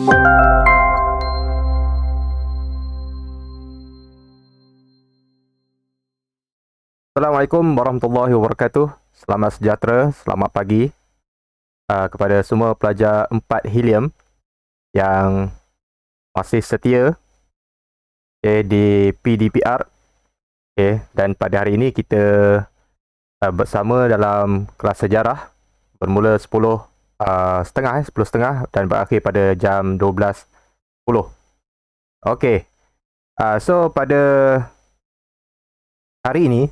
Assalamualaikum warahmatullahi wabarakatuh. Selamat sejahtera, selamat pagi kepada semua pelajar 4 Helium yang masih setia di PDPR. Dan pada hari ini kita bersama dalam kelas sejarah bermula 10.30 dan berakhir pada jam 12.10. So pada hari ini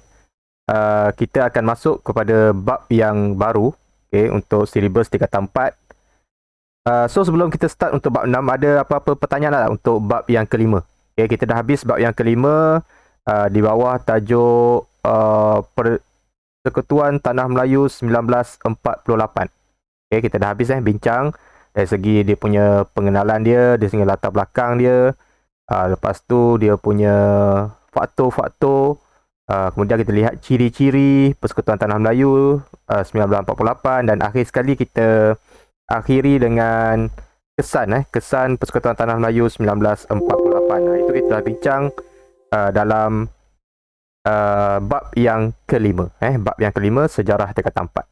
kita akan masuk kepada bab yang baru untuk silibus tingkatan 4. So sebelum kita start untuk bab 6, ada apa-apa pertanyaan tak untuk bab yang kelima? Kita dah habis bab yang kelima di bawah tajuk Persekutuan Tanah Melayu 1948. Kita dah habis bincang dari segi dia punya pengenalan dia, dari segi latar belakang dia, lepas tu dia punya faktor-faktor. Kemudian kita lihat ciri-ciri Persekutuan Tanah Melayu 1948 dan akhir sekali kita akhiri dengan kesan Persekutuan Tanah Melayu 1948. Itu kita dah bincang dalam bab yang kelima, bab yang kelima, sejarah tingkatan 4.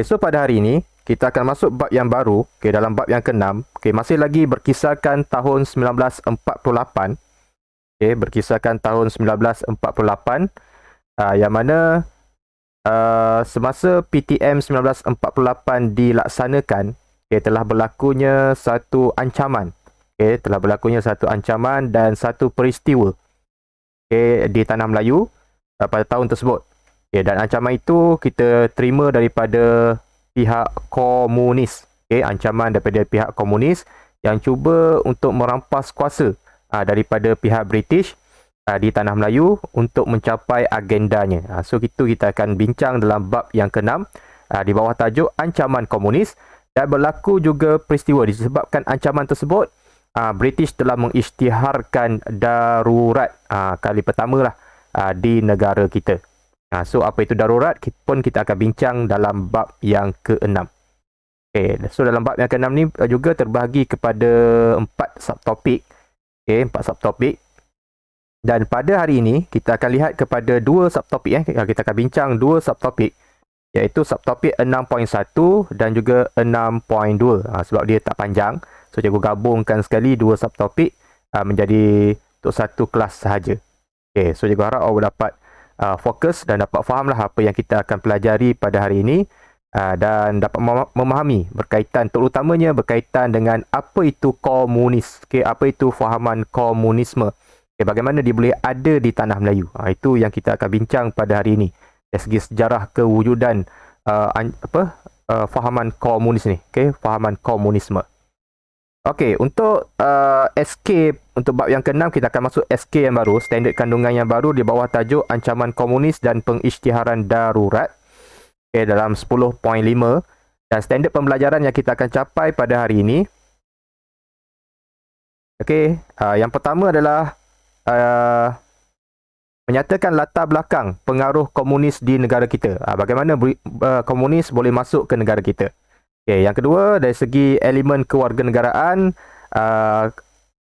So pada hari ini kita akan masuk bab yang baru, dalam bab yang ke-6. Masih lagi berkisarkan tahun 1948. Berkisarkan tahun 1948, yang mana semasa PTM 1948 dilaksanakan, telah berlakunya satu ancaman. Telah berlakunya satu ancaman dan satu peristiwa di Tanah Melayu pada tahun tersebut. Dan ancaman itu kita terima daripada pihak komunis. Ancaman daripada pihak komunis yang cuba untuk merampas kuasa daripada pihak British di Tanah Melayu untuk mencapai agendanya. So itu kita akan bincang dalam bab yang ke-6 di bawah tajuk ancaman komunis. Dan berlaku juga peristiwa disebabkan ancaman tersebut, British telah mengisytiharkan darurat kali pertama di negara kita. So apa itu darurat pun kita akan bincang dalam bab yang ke-6. So dalam bab yang ke-6 ni juga terbahagi kepada 4 subtopik. 4 subtopik. Dan pada hari ini kita akan lihat kepada 2 subtopik. Kita akan bincang 2 subtopik, iaitu subtopik 6.1 dan juga 6.2. Sebab dia tak panjang, so cikgu gabungkan sekali 2 subtopik menjadi untuk satu kelas sahaja. So cikgu harap awak dapat fokus dan dapat fahamlah apa yang kita akan pelajari pada hari ini, dan dapat memahami terutamanya berkaitan dengan apa itu komunis, apa itu fahaman komunisme, bagaimana dia boleh ada di Tanah Melayu. Itu yang kita akan bincang pada hari ini dari segi sejarah kewujudan fahaman komunis ni, fahaman komunisme. Untuk SK untuk bab yang ke-6, kita akan masuk SK yang baru, standard kandungan yang baru di bawah tajuk ancaman komunis dan pengisytiharan darurat. Dalam 10.5, dan standard pembelajaran yang kita akan capai pada hari ini. Yang pertama adalah menyatakan latar belakang pengaruh komunis di negara kita. Bagaimana komunis boleh masuk ke negara kita. Yang kedua, dari segi elemen kewarganegaraan,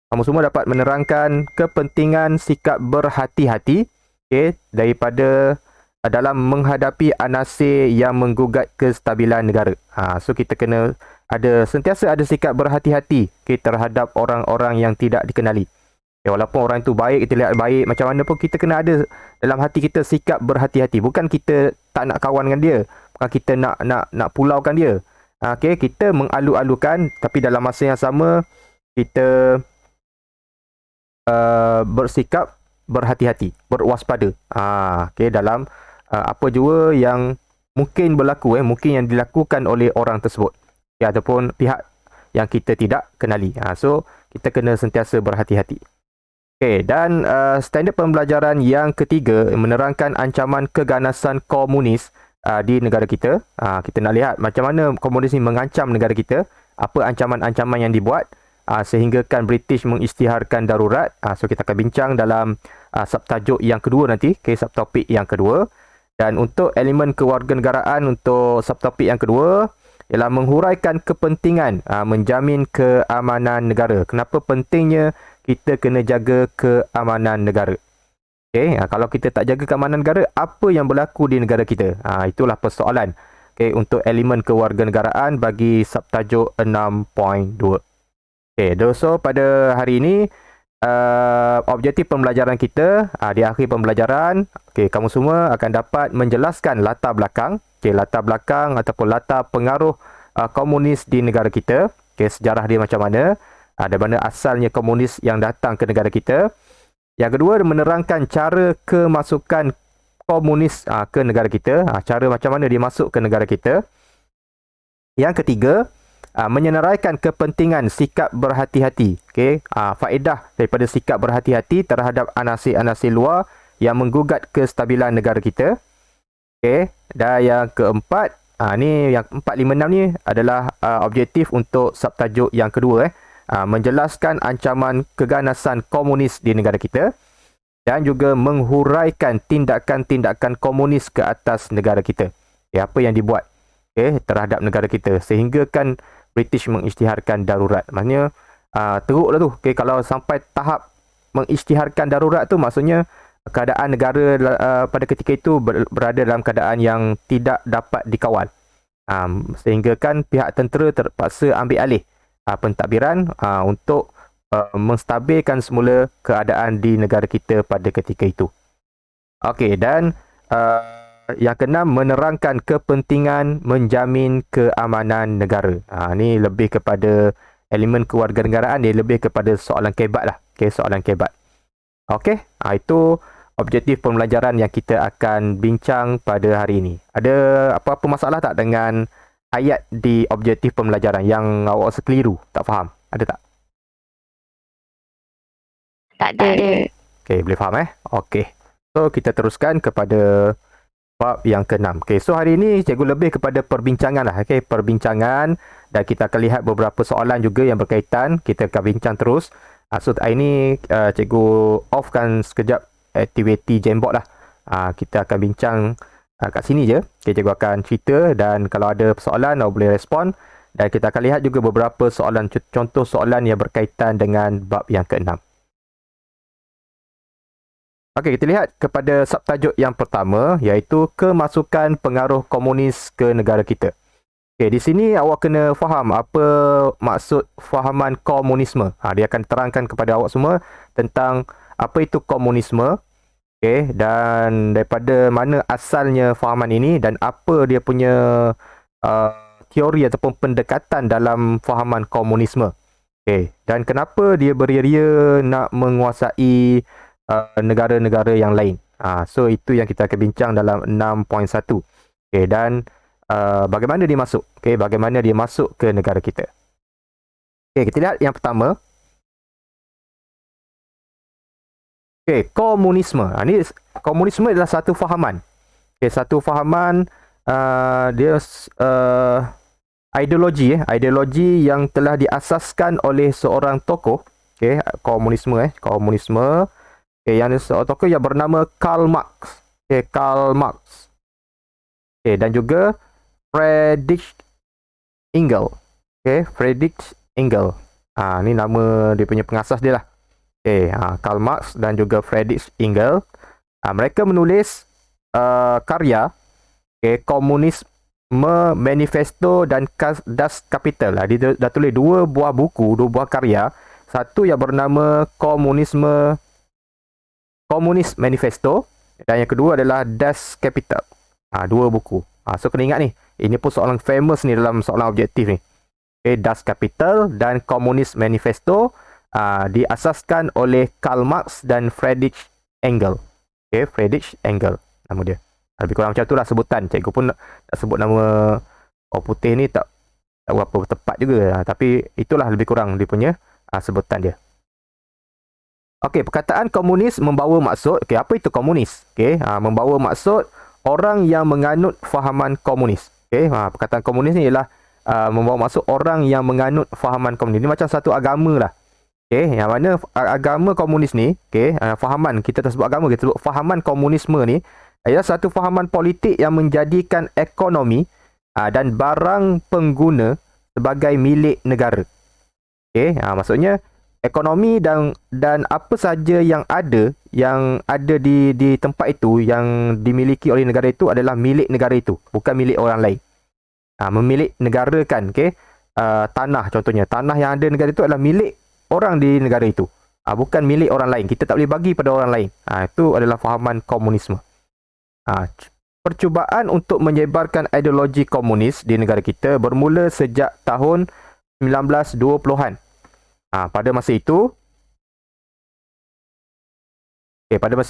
kamu semua dapat menerangkan kepentingan sikap berhati-hati daripada dalam menghadapi anasir yang menggugat kestabilan negara. So kita kena sentiasa ada sikap berhati-hati terhadap orang-orang yang tidak dikenali. Walaupun orang itu baik, kita lihat baik macam mana pun, kita kena ada dalam hati kita sikap berhati-hati. Bukan kita tak nak kawan dengan dia, bukan kita nak pulaukan dia. Kita mengalu-alukan, tapi dalam masa yang sama kita bersikap berhati-hati, berwaspada. Dalam apa jua yang mungkin berlaku, mungkin yang dilakukan oleh orang tersebut, ataupun pihak yang kita tidak kenali. So kita kena sentiasa berhati-hati. Dan standard pembelajaran yang ketiga menerangkan ancaman keganasan komunis di negara kita. Kita nak lihat macam mana komunis ni mengancam negara kita, apa ancaman-ancaman yang dibuat sehinggakan British mengisytiharkan darurat. So kita akan bincang dalam subtajuk yang kedua nanti, subtopik yang kedua. Dan untuk elemen kewarganegaraan untuk subtopik yang kedua, ialah menghuraikan kepentingan menjamin keamanan negara. Kenapa pentingnya kita kena jaga keamanan negara? Okey, kalau kita tak jaga keamanan negara, apa yang berlaku di negara kita? Itulah persoalan. Okey, untuk elemen kewarganegaraan bagi subtajuk 6.2. Okey, so pada hari ini objektif pembelajaran kita di akhir pembelajaran, okey, kamu semua akan dapat menjelaskan latar belakang, latar belakang ataupun latar pengaruh komunis di negara kita. Okey, sejarah dia macam mana, dari mana asalnya komunis yang datang ke negara kita. Yang kedua, menerangkan cara kemasukan komunis ke negara kita, cara macam mana dia masuk ke negara kita. Yang ketiga, menyenaraikan kepentingan sikap berhati-hati. Okey, faedah daripada sikap berhati-hati terhadap anasir-anasir luar yang menggugat kestabilan negara kita. Okey, dan yang keempat, ni yang 4, 5, 6 ni adalah objektif untuk subtajuk yang kedua, menjelaskan ancaman keganasan komunis di negara kita dan juga menghuraikan tindakan-tindakan komunis ke atas negara kita. Apa yang dibuat terhadap negara kita sehingga kan British mengisytiharkan darurat. Maksudnya teruklah tu. Kalau sampai tahap mengisytiharkan darurat tu, maksudnya keadaan negara pada ketika itu berada dalam keadaan yang tidak dapat dikawal. Sehingga kan pihak tentera terpaksa ambil alih pentadbiran untuk menstabilkan semula keadaan di negara kita pada ketika itu. Okey, dan yang keenam, menerangkan kepentingan menjamin keamanan negara. Ni lebih kepada elemen kewarganegaraan, dia lebih kepada soalan kebat lah. Okey, soalan kebat. Okey, itu objektif pembelajaran yang kita akan bincang pada hari ini. Ada apa-apa masalah tak dengan ayat di objektif pembelajaran yang awak rasa keliru, tak faham? Ada tak? Tak ada. Okey, boleh faham Okey. So, kita teruskan kepada bab yang ke-6. Okey, so hari ini cikgu lebih kepada perbincangan lah. Okey, perbincangan, dan kita akan lihat beberapa soalan juga yang berkaitan. Kita akan bincang terus. So, hari ini cikgu offkan sekejap aktiviti Jamboard lah. Kita akan bincang kat sini je. Okay, cikgu akan cerita dan kalau ada soalan, awak boleh respon. Dan kita akan lihat juga beberapa soalan, contoh soalan yang berkaitan dengan bab yang ke-6. Okey, kita lihat kepada subtajuk yang pertama, iaitu kemasukan pengaruh komunis ke negara kita. Okey, di sini awak kena faham apa maksud fahaman komunisme. Dia akan terangkan kepada awak semua tentang apa itu komunisme. Okey, dan daripada mana asalnya fahaman ini dan apa dia punya teori ataupun pendekatan dalam fahaman komunisme. Okey, dan kenapa dia beria-ria nak menguasai negara-negara yang lain. So itu yang kita akan bincang dalam 6.1. Okey, dan bagaimana dia masuk? Okey, bagaimana dia masuk ke negara kita? Okey, kita lihat yang pertama. Okey, komunisme. Ini komunisme adalah satu fahaman. Okey, satu fahaman dia ideologi ideologi yang telah diasaskan oleh seorang tokoh. Okey, komunisme komunisme. Okay, yang seorang tokoh yang bernama Karl Marx. Okay, Karl Marx. Okay, dan juga Friedrich Engels. Okay, Friedrich Engels. Ni nama dia punya pengasas dia lah. Okay, Karl Marx dan juga Friedrich Engels. Mereka menulis karya Komunisme Manifesto dan Das Kapital. Dia dah tulis dua buah buku, dua buah karya. Satu yang bernama Komunis Manifesto dan yang kedua adalah Das Kapital. Dua buku. So kena ingat ni. Ini pun soalan famous ni dalam soalan objektif ni. Okay, Das Kapital dan Komunis Manifesto diasaskan oleh Karl Marx dan Friedrich Engels. Okay, Friedrich Engels nama dia. Lebih kurang macam tu lah sebutan. Cikgu pun nak sebut nama orang putih ni tak berapa tepat juga. Tapi itulah lebih kurang dia punya sebutan dia. Okey, perkataan komunis membawa maksud, apa itu komunis? Membawa maksud orang yang menganut fahaman komunis. Perkataan komunis ni ialah membawa maksud orang yang menganut fahaman komunis. Ini macam satu agama lah. Yang mana agama komunis ni, fahaman, kita tak sebut agama, kita sebut fahaman komunisme ni, ialah satu fahaman politik yang menjadikan ekonomi dan barang pengguna sebagai milik negara. Okey, maksudnya ekonomi dan apa saja yang ada di tempat itu yang dimiliki oleh negara itu adalah milik negara itu, bukan milik orang lain. Memilik negarakan, okey. Tanah contohnya, tanah yang ada negara itu adalah milik orang di negara itu. Bukan milik orang lain. Kita tak boleh bagi pada orang lain. Itu adalah fahaman komunisme. Percubaan untuk menyebarkan ideologi komunis di negara kita bermula sejak tahun 1920-an. Pada masa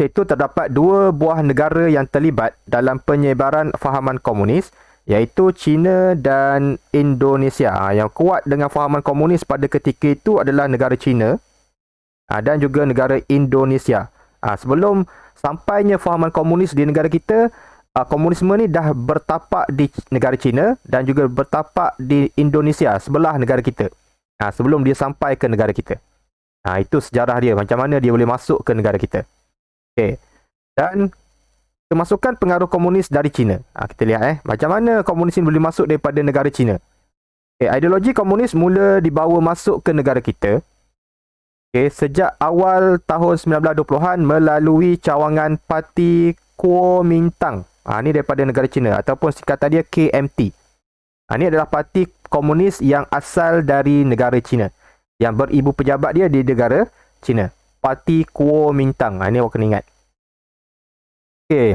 itu terdapat dua buah negara yang terlibat dalam penyebaran fahaman komunis, iaitu China dan Indonesia. Yang kuat dengan fahaman komunis pada ketika itu adalah negara China dan juga negara Indonesia. Sebelum sampainya fahaman komunis di negara kita, komunisme ni dah bertapak di negara China dan juga bertapak di Indonesia, sebelah negara kita. Sebelum dia sampai ke negara kita. Itu sejarah dia, macam mana dia boleh masuk ke negara kita. Okay. Dan kemasukan pengaruh komunis dari China. Kita lihat macam mana komunis ini boleh masuk daripada negara China. Ideologi komunis mula dibawa masuk ke negara kita sejak awal tahun 1920-an melalui cawangan Parti Kuomintang. Ini daripada negara China ataupun singkatan dia KMT. Ini adalah parti komunis yang asal dari negara China, yang beribu pejabat dia di negara China. Parti Kuomintang. Ini awak kena ingat.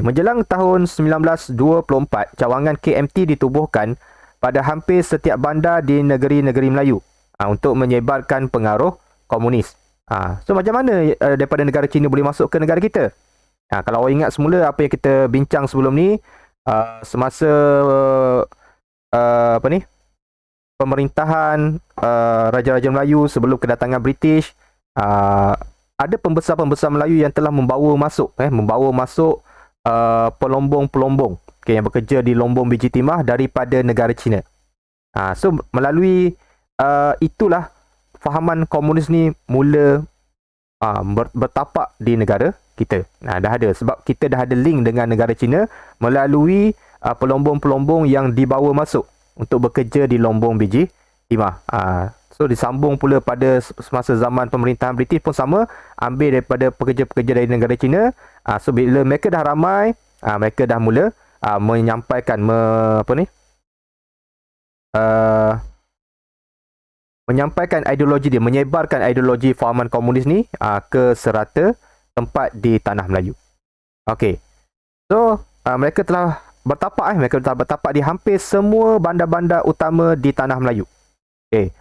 Menjelang tahun 1924, cawangan KMT ditubuhkan pada hampir setiap bandar di negeri-negeri Melayu untuk menyebarkan pengaruh komunis. So macam mana daripada negara China boleh masuk ke negara kita? Kalau awak ingat semula apa yang kita bincang sebelum ni, semasa pemerintahan Raja-Raja Melayu sebelum kedatangan British, ada pembesar-pembesar Melayu yang telah membawa masuk pelombong-pelombong yang bekerja di Lombong Biji Timah daripada negara China. So melalui itulah fahaman komunis ni mula bertapak di negara kita. Dah ada, sebab kita dah ada link dengan negara China melalui pelombong-pelombong yang dibawa masuk untuk bekerja di Lombong Biji Timah. So disambung pula pada semasa zaman pemerintahan British pun sama, ambil daripada pekerja-pekerja dari negara China. So bila mereka dah ramai, mereka dah mula menyampaikan menyampaikan ideologi dia, menyebarkan ideologi fahaman komunis ni ke serata tempat di tanah Melayu. Okey. So mereka telah bertapak di hampir semua bandar-bandar utama di tanah Melayu.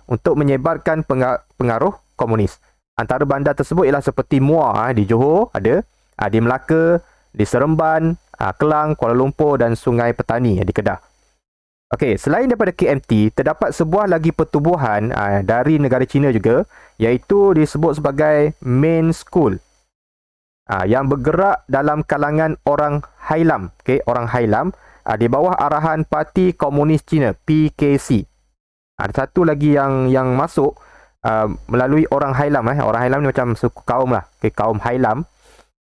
Untuk menyebarkan pengaruh komunis. Antara bandar tersebut ialah seperti Muar di Johor ada, di Melaka, di Seremban, Kelang, Kuala Lumpur dan Sungai Petani di Kedah. Okey, selain daripada KMT, terdapat sebuah lagi pertubuhan dari negara China juga, iaitu disebut sebagai Main School. Yang bergerak dalam kalangan orang Hailam, orang Hailam di bawah arahan Parti Komunis China, PKC. Ada satu lagi yang masuk melalui orang Hailam. Orang Hailam ni macam suku kaum lah, kaum Hailam.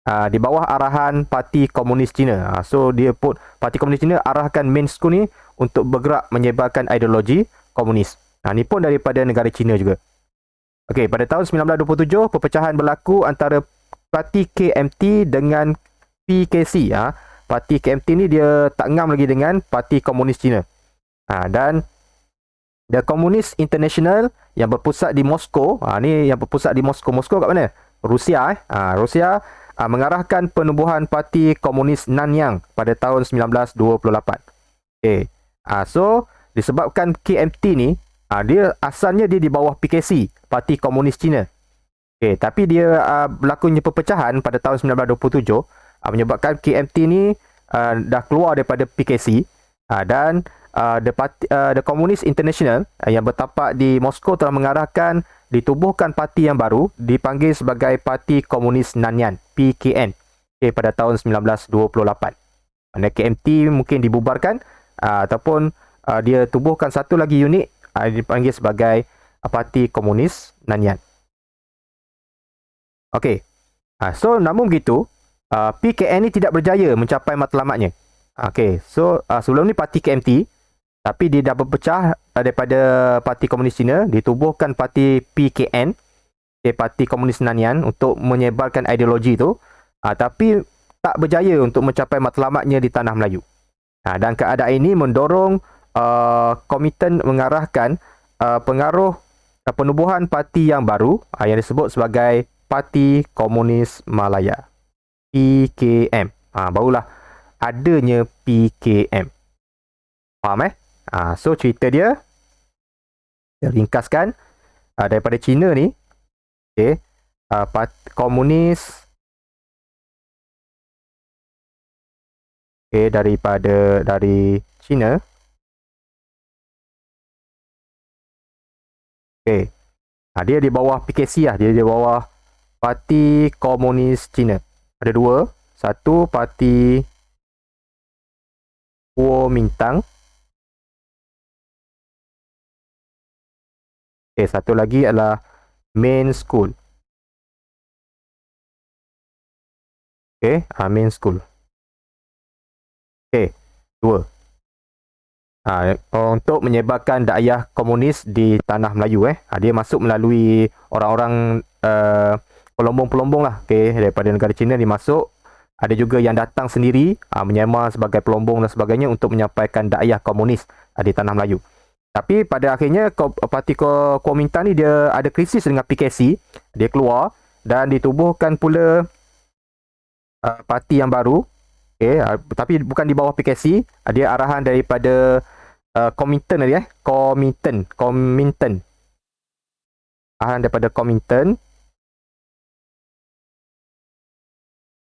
Di bawah arahan Parti Komunis China. So dia pun Parti Komunis China arahkan Main School ni untuk bergerak menyebarkan ideologi komunis. Ni pun daripada negara China juga. Okey, pada tahun 1927 perpecahan berlaku antara Parti KMT dengan PKC. Parti KMT ni dia tak ngam lagi dengan Parti Komunis China. Dan The Communist International yang berpusat di Moskow. Ni yang berpusat di Moskow. Moskow kat mana? Rusia. Rusia mengarahkan penubuhan Parti Komunis Nanyang pada tahun 1928. So disebabkan KMT ni dia asalnya dia di bawah PKC, Parti Komunis China. Tapi dia berlakunya perpecahan pada tahun 1927 menyebabkan KMT ni dah keluar daripada PKC dan The Communist International yang bertapak di Moskow telah mengarahkan ditubuhkan parti yang baru dipanggil sebagai Parti Komunis Nanyang, PKN, pada tahun 1928. KMT mungkin dibubarkan ataupun dia tubuhkan satu lagi unit dipanggil sebagai Parti Komunis Nanyang. Okey. So namun begitu, PKN ni tidak berjaya mencapai matlamatnya. Okey. So sebelum ni Parti KMT, Tapi dia dah berpecah daripada Parti Komunis Cina, ditubuhkan Parti PKN, Parti Komunis Nanyang, untuk menyebarkan ideologi tu. Tapi tak berjaya untuk mencapai matlamatnya di tanah Melayu. Dan keadaan ini mendorong Komintern mengarahkan pengaruh penubuhan parti yang baru yang disebut sebagai Parti Komunis Malaya, PKM. Barulah adanya PKM. Faham so cerita dia ringkaskan daripada China ni, komunis dari China. Dia di bawah PKC lah, dia di bawah Parti Komunis Cina. Ada dua, satu Parti Kuomintang, satu lagi adalah Main School. Main School. Dua. Untuk menyebarkan dakwah komunis di tanah Melayu. Dia masuk melalui orang-orang pelombong-pelombong lah, daripada negara China dia masuk. Ada juga yang datang sendiri menyamar sebagai pelombong dan sebagainya untuk menyampaikan dakwah komunis di tanah Melayu. Tapi pada akhirnya Parti Kuomintang ni dia ada krisis dengan PKC. Dia keluar dan ditubuhkan pula parti yang baru. Tapi bukan di bawah PKC. Dia arahan daripada Komintern tadi. Komintern. Arahan daripada Komintern.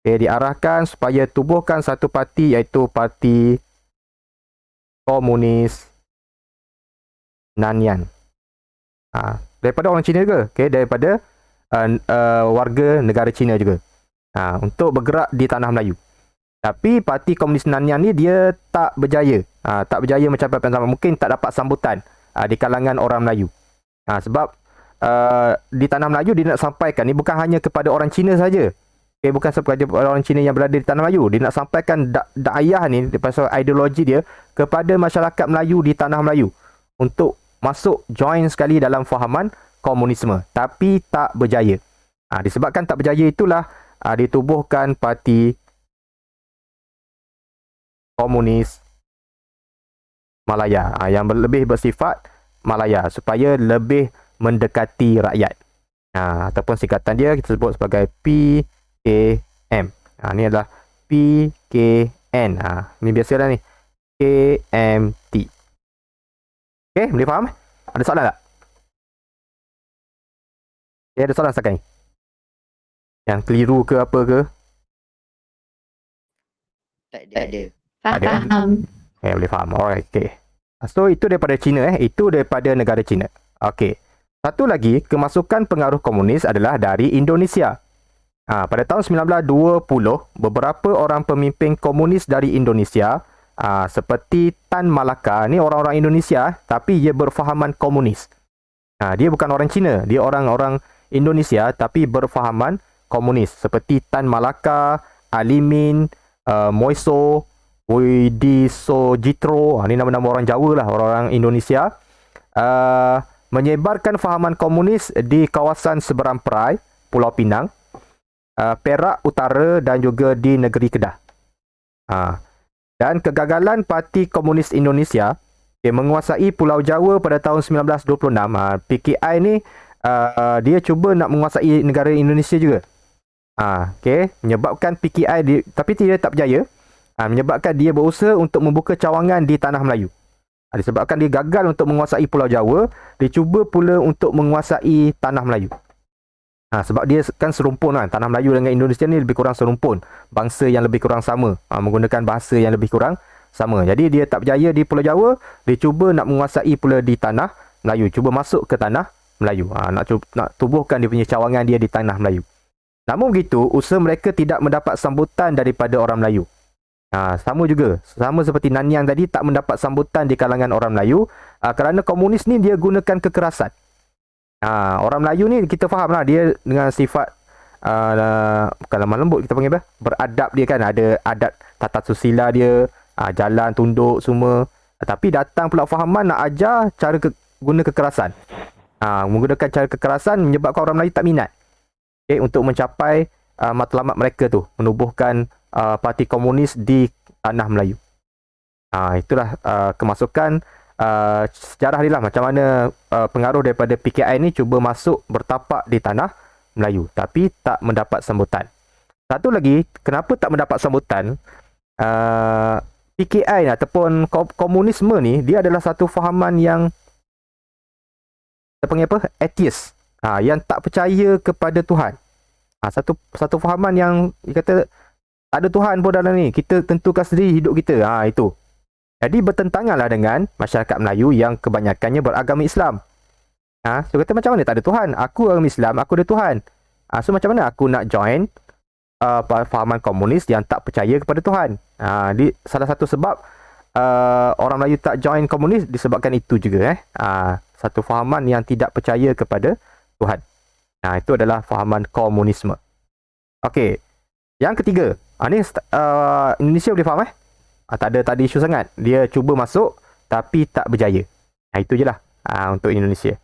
Diarahkan supaya tubuhkan satu parti, iaitu Parti Komunis Nanyang. Daripada orang Cina juga. Daripada warga negara Cina juga. Untuk bergerak di tanah Melayu. Tapi Parti Komunis Nanyang ni dia tak berjaya. Tak berjaya mencapai matlamat. Mungkin tak dapat sambutan di kalangan orang Melayu. Sebab di tanah Melayu dia nak sampaikan ni bukan hanya kepada orang Cina saja. Bukan kepada orang Cina yang berada di tanah Melayu. Dia nak sampaikan dakwah ni pasal ideologi dia kepada masyarakat Melayu di tanah Melayu. Untuk masuk join sekali dalam fahaman komunisme. Tapi tak berjaya. Disebabkan tak berjaya itulah ditubuhkan Parti Komunis Malaya, yang lebih bersifat Malaya, supaya lebih mendekati rakyat. Ataupun singkatan dia kita sebut sebagai PKM. Ni adalah PKN. Ni biasalah ni, KMT. Boleh faham? Ada soalan tak? Ada soalan setakat ni? Yang keliru ke apa ke? Tak ada. Faham. Boleh faham. Alright, So itu daripada China. Itu daripada negara China. Satu lagi, kemasukan pengaruh komunis adalah dari Indonesia. Pada tahun 1920, beberapa orang pemimpin komunis dari Indonesia, seperti Tan Malaka, ni orang-orang Indonesia, tapi dia berfahaman komunis. Dia bukan orang Cina, dia orang-orang Indonesia tapi berfahaman komunis. Seperti Tan Malaka, Alimin, Moiso, Widisojitro, ni nama-nama orang Jawa lah, orang-orang Indonesia. Menyebarkan fahaman komunis di kawasan seberang Perai, Pulau Pinang, Perak Utara dan juga di negeri Kedah. Dan kegagalan Parti Komunis Indonesia menguasai Pulau Jawa pada tahun 1926. PKI ni dia cuba nak menguasai negara Indonesia juga. Menyebabkan PKI tapi dia tak berjaya. Menyebabkan dia berusaha untuk membuka cawangan di tanah Melayu. Disebabkan dia gagal untuk menguasai Pulau Jawa, dia cuba pula untuk menguasai tanah Melayu. Sebab dia kan serumpun kan. Tanah Melayu dengan Indonesia ni lebih kurang serumpun. Bangsa yang lebih kurang sama. Menggunakan bahasa yang lebih kurang sama. Jadi dia tak berjaya di Pulau Jawa. Dia cuba nak menguasai pula di tanah Melayu. Cuba masuk ke tanah Melayu. Nak tubuhkan dia punya cawangan dia di tanah Melayu. Namun begitu, usaha mereka tidak mendapat sambutan daripada orang Melayu. Sama juga. Sama seperti Nanyang tadi, tak mendapat sambutan di kalangan orang Melayu. Kerana komunis ni dia gunakan kekerasan. Orang Melayu ni kita faham lah, dia dengan sifat bukan lemah lembut, kita panggil apa? Beradab dia kan. Ada adat tata susila dia, jalan tunduk semua. Tapi datang pula fahaman nak ajar cara guna kekerasan. Menggunakan cara kekerasan menyebabkan orang Melayu tak minat. Okay, untuk mencapai matlamat mereka tu, menubuhkan parti komunis di tanah Melayu. Itulah kemasukan sejarah ni lah, macam mana pengaruh daripada PKI ni cuba masuk bertapak di tanah Melayu tapi tak mendapat sambutan. Satu lagi, kenapa tak mendapat sambutan? PKI ni ataupun komunisme ni, dia adalah satu fahaman yang panggil apa? Atheist. Yang tak percaya kepada Tuhan. Satu fahaman yang dia kata tak ada Tuhan pun dalam ni. Kita tentukan sendiri hidup kita. Itu. Jadi bertentanganlah dengan masyarakat Melayu yang kebanyakannya beragama Islam. So kata macam mana tak ada Tuhan? Aku agama Islam, aku ada Tuhan. So macam mana aku nak join fahaman komunis yang tak percaya kepada Tuhan? Salah satu sebab orang Melayu tak join komunis disebabkan itu juga. Satu fahaman yang tidak percaya kepada Tuhan. Itu adalah fahaman komunisme. Okey. Yang ketiga, ni Indonesia boleh faham tak ada isu sangat. Dia cuba masuk tapi tak berjaya. Itu je lah untuk Indonesia.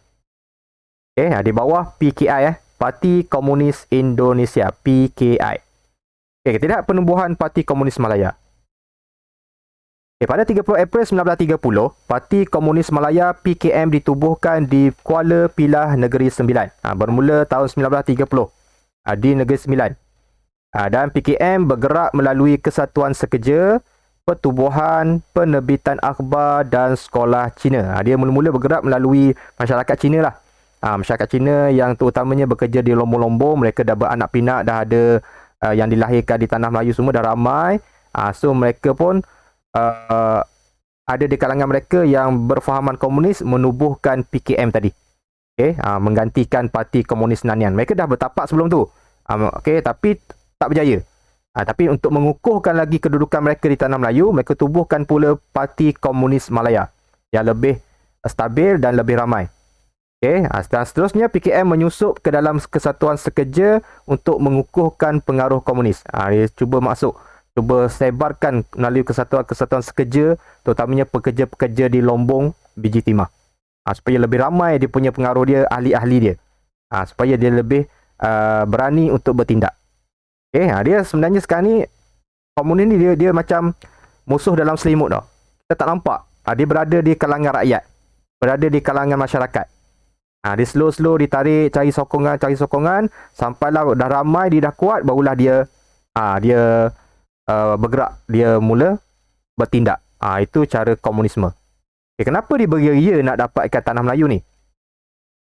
Okay, di bawah PKI Parti Komunis Indonesia, PKI. Okay, kita lihat penubuhan Parti Komunis Malaya. Okay, pada 30 April 1930, Parti Komunis Malaya PKM ditubuhkan di Kuala Pilah Negeri Sembilan. Bermula tahun 1930 di Negeri Sembilan. Dan PKM bergerak melalui Kesatuan Sekerja, Pertubuhan, Penerbitan Akhbar dan Sekolah Cina. Dia mula-mula bergerak melalui masyarakat Cina lah. Masyarakat Cina yang terutamanya bekerja di lombong-lombong, mereka dah beranak pinak, dah ada yang dilahirkan di tanah Melayu semua dah ramai. So mereka pun ada di kalangan mereka yang berfahaman komunis menubuhkan PKM tadi. Okay, menggantikan Parti Komunis Nanyang. Mereka dah bertapak sebelum tu. Okay, tapi tak berjaya. Tapi untuk mengukuhkan lagi kedudukan mereka di tanah Melayu, mereka tubuhkan pula Parti Komunis Malaya yang lebih stabil dan lebih ramai. Okay. Dan seterusnya PKM menyusup ke dalam Kesatuan Sekerja untuk mengukuhkan pengaruh komunis. Dia cuba sebarkan melalui Kesatuan Sekerja, terutamanya pekerja-pekerja di Lombong, biji timah. Supaya lebih ramai dia punya pengaruh dia, ahli-ahli dia. Supaya dia lebih berani untuk bertindak. Okay, dia sebenarnya sekarang ni komunis ni dia macam musuh dalam selimut tau. Kita tak nampak. Dia berada di kalangan rakyat. Berada di kalangan masyarakat. Dia slow-slow ditarik, cari sokongan sampailah dah ramai, dia dah kuat, barulah dia bergerak, dia mula bertindak. Itu cara komunisme. Okay, kenapa dia beria-ria nak dapatkan tanah Melayu ni?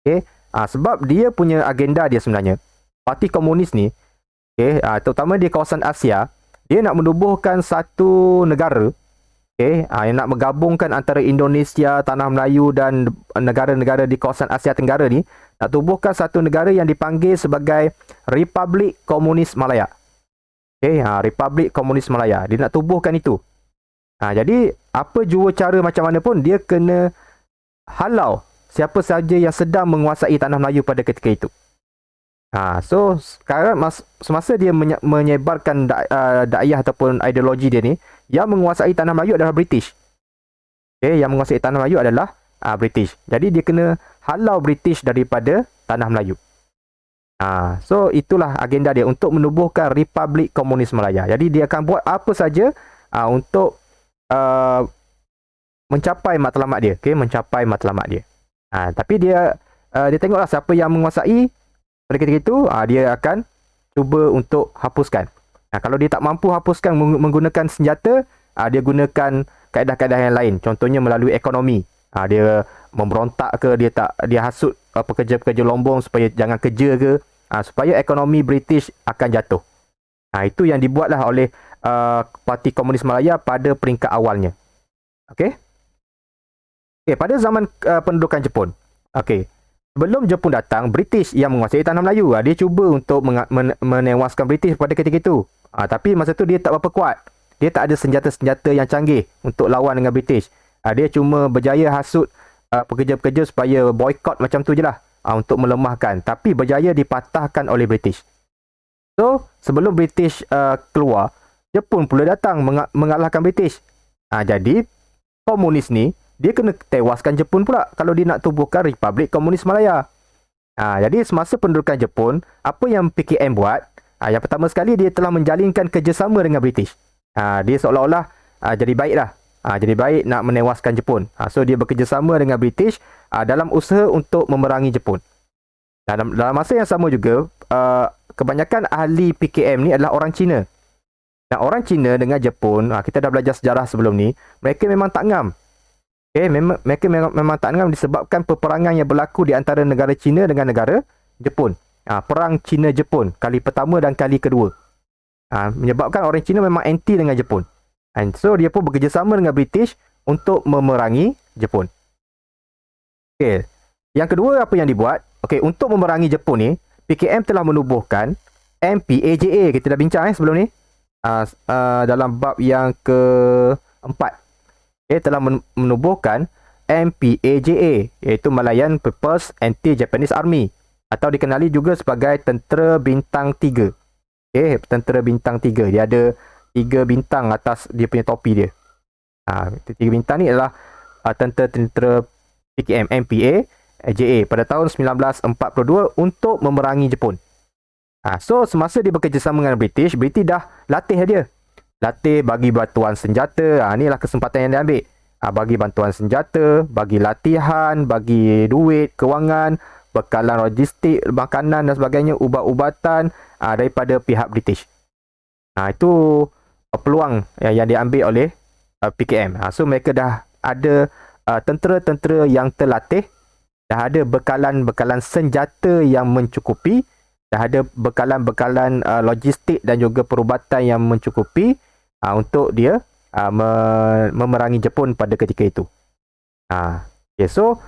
Okay, sebab dia punya agenda dia sebenarnya. Parti Komunis ni, okay, terutama di kawasan Asia, dia nak menubuhkan satu negara, okay, yang nak menggabungkan antara Indonesia, Tanah Melayu dan negara-negara di kawasan Asia Tenggara ni, nak tubuhkan satu negara yang dipanggil sebagai Republik Komunis Malaya. Okay, Republik Komunis Malaya. Dia nak tubuhkan itu. Jadi, apa jua cara macam mana pun, dia kena halau siapa sahaja yang sedang menguasai Tanah Melayu pada ketika itu. So sekarang semasa dia menyebarkan dakwah ataupun ideologi dia ni, yang menguasai tanah Melayu adalah British. Okay, yang menguasai tanah Melayu adalah British. Jadi dia kena halau British daripada tanah Melayu. So itulah agenda dia untuk menubuhkan Republik Komunis Malaya. Jadi dia akan buat apa saja untuk mencapai matlamat dia. Okay, mencapai matlamat dia. Tapi dia tengoklah siapa yang menguasai. Pada ketika itu, dia akan cuba untuk hapuskan. Kalau dia tak mampu hapuskan menggunakan senjata, dia gunakan kaedah-kaedah yang lain. Contohnya melalui ekonomi. Dia memberontak ke, dia hasut pekerja-pekerja Lombong supaya jangan kerja ke, supaya ekonomi British akan jatuh. Itu yang dibuatlah oleh Parti Komunis Malaya pada peringkat awalnya. Okey. Pada zaman pendudukan Jepun. Okey. Sebelum Jepun datang, British yang menguasai tanah Melayu. Dia cuba untuk menewaskan British pada ketika itu. Tapi masa tu dia tak berapa kuat. Dia tak ada senjata-senjata yang canggih untuk lawan dengan British. Dia cuma berjaya hasut pekerja-pekerja supaya boycott macam tu je lah. Untuk melemahkan. Tapi berjaya dipatahkan oleh British. So, sebelum British keluar, Jepun pula datang mengalahkan British. Jadi, komunis ni, dia kena tewaskan Jepun pula kalau dia nak tubuhkan Republik Komunis Malaya. Jadi semasa pendudukan Jepun, apa yang PKM buat? Yang pertama sekali, dia telah menjalinkan kerjasama dengan British. Dia seolah-olah jadi baik lah. Jadi baik nak menewaskan Jepun. So dia bekerjasama dengan British dalam usaha untuk memerangi Jepun. Dalam masa yang sama juga, kebanyakan ahli PKM ni adalah orang Cina. Dan orang Cina dengan Jepun, kita dah belajar sejarah sebelum ni, mereka memang tak ngam. Mereka memang tak ngam disebabkan peperangan yang berlaku di antara negara Cina dengan negara Jepun. Perang Cina-Jepun, kali pertama dan kali kedua. Menyebabkan orang Cina memang anti dengan Jepun. And so, dia pun bekerjasama dengan British untuk memerangi Jepun. Okay. Yang kedua, apa yang dibuat? Okay, untuk memerangi Jepun ni, PKM telah menubuhkan MPAJA. Kita dah bincang sebelum ni. Dalam bab yang keempat. Telah menubuhkan MPAJA, iaitu Malayan People's Anti-Japanese Army, atau dikenali juga sebagai Tentera Bintang 3. Tentera Bintang 3. Dia ada 3 bintang atas dia punya topi dia. 3 bintang ni adalah tentera PKM MPAJA pada tahun 1942 untuk memerangi Jepun. So semasa dia bekerjasama dengan British dah latih dia. Latih, bagi bantuan senjata. Inilah kesempatan yang dia ambil. Bagi bantuan senjata, bagi latihan, bagi duit, kewangan, bekalan logistik, makanan dan sebagainya, ubat-ubatan daripada pihak British. Itu peluang yang diambil oleh PKM. So mereka dah ada tentera-tentera yang terlatih, dah ada bekalan-bekalan senjata yang mencukupi, dah ada bekalan-bekalan logistik dan juga perubatan yang mencukupi untuk dia memerangi Jepun pada ketika itu. So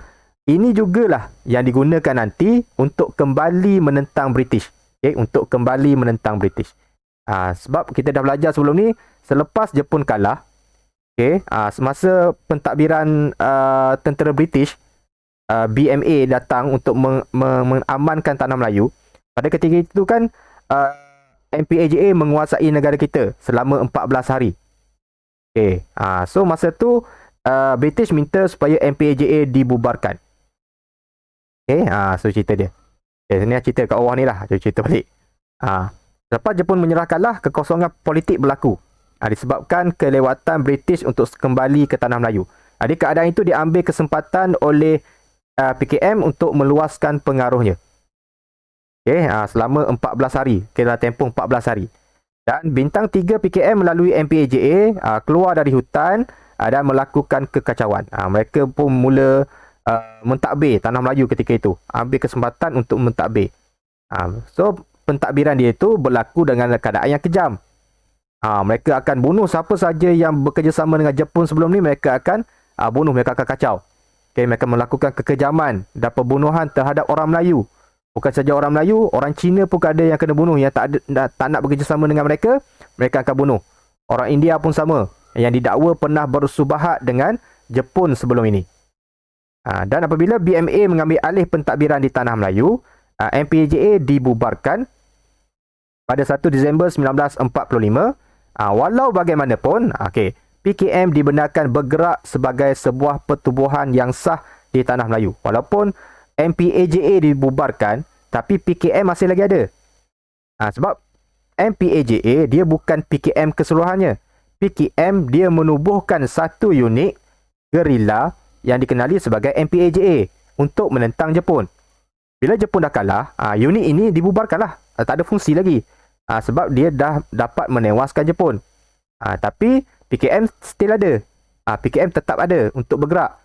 ini jugalah yang digunakan nanti untuk kembali menentang British. Untuk kembali menentang British. Sebab kita dah belajar sebelum ni, selepas Jepun kalah, semasa pentadbiran tentera British, BMA datang untuk mengamankan tanah Melayu. Pada ketika itu kan, MPAJA menguasai negara kita selama 14 hari. So masa tu British minta supaya MPAJA dibubarkan. So cerita dia. Sini cerita kat bawah ni lah. Cerita balik. Lepas Jepun menyerah kalah, kekosongan politik berlaku. Disebabkan kelewatan British untuk kembali ke tanah Melayu. Di keadaan itu diambil kesempatan oleh PKM untuk meluaskan pengaruhnya. Selama 14 hari. Kira tempoh 14 hari. Dan bintang 3 PKM melalui MPAJA keluar dari hutan dan melakukan kekacauan. Mereka pun mula mentadbir tanah Melayu ketika itu. Ambil kesempatan untuk mentadbir. So, pentadbiran dia itu berlaku dengan keadaan yang kejam. Mereka akan bunuh siapa saja yang bekerjasama dengan Jepun sebelum ni. Mereka akan bunuh, mereka akan kacau. Mereka melakukan kekejaman dan pembunuhan terhadap orang Melayu. Bukan saja orang Melayu, orang Cina pun ada yang kena bunuh. Yang tak nak bekerjasama dengan mereka, mereka akan bunuh. Orang India pun sama, yang didakwa pernah bersubahat dengan Jepun sebelum ini. Dan apabila BMA mengambil alih pentadbiran di tanah Melayu, MPAJA dibubarkan pada 1 Disember 1945. Walau bagaimanapun, PKM dibenarkan bergerak sebagai sebuah pertubuhan yang sah di tanah Melayu. Walaupun MPAJA dibubarkan, tapi PKM masih lagi ada. Sebab MPAJA dia bukan PKM keseluruhannya. PKM dia menubuhkan satu unit gerila yang dikenali sebagai MPAJA untuk menentang Jepun. Bila Jepun dah kalah, unit ini dibubarkanlah. Tak ada fungsi lagi. Sebab dia dah dapat menewaskan Jepun. Tapi PKM still ada. PKM tetap ada untuk bergerak.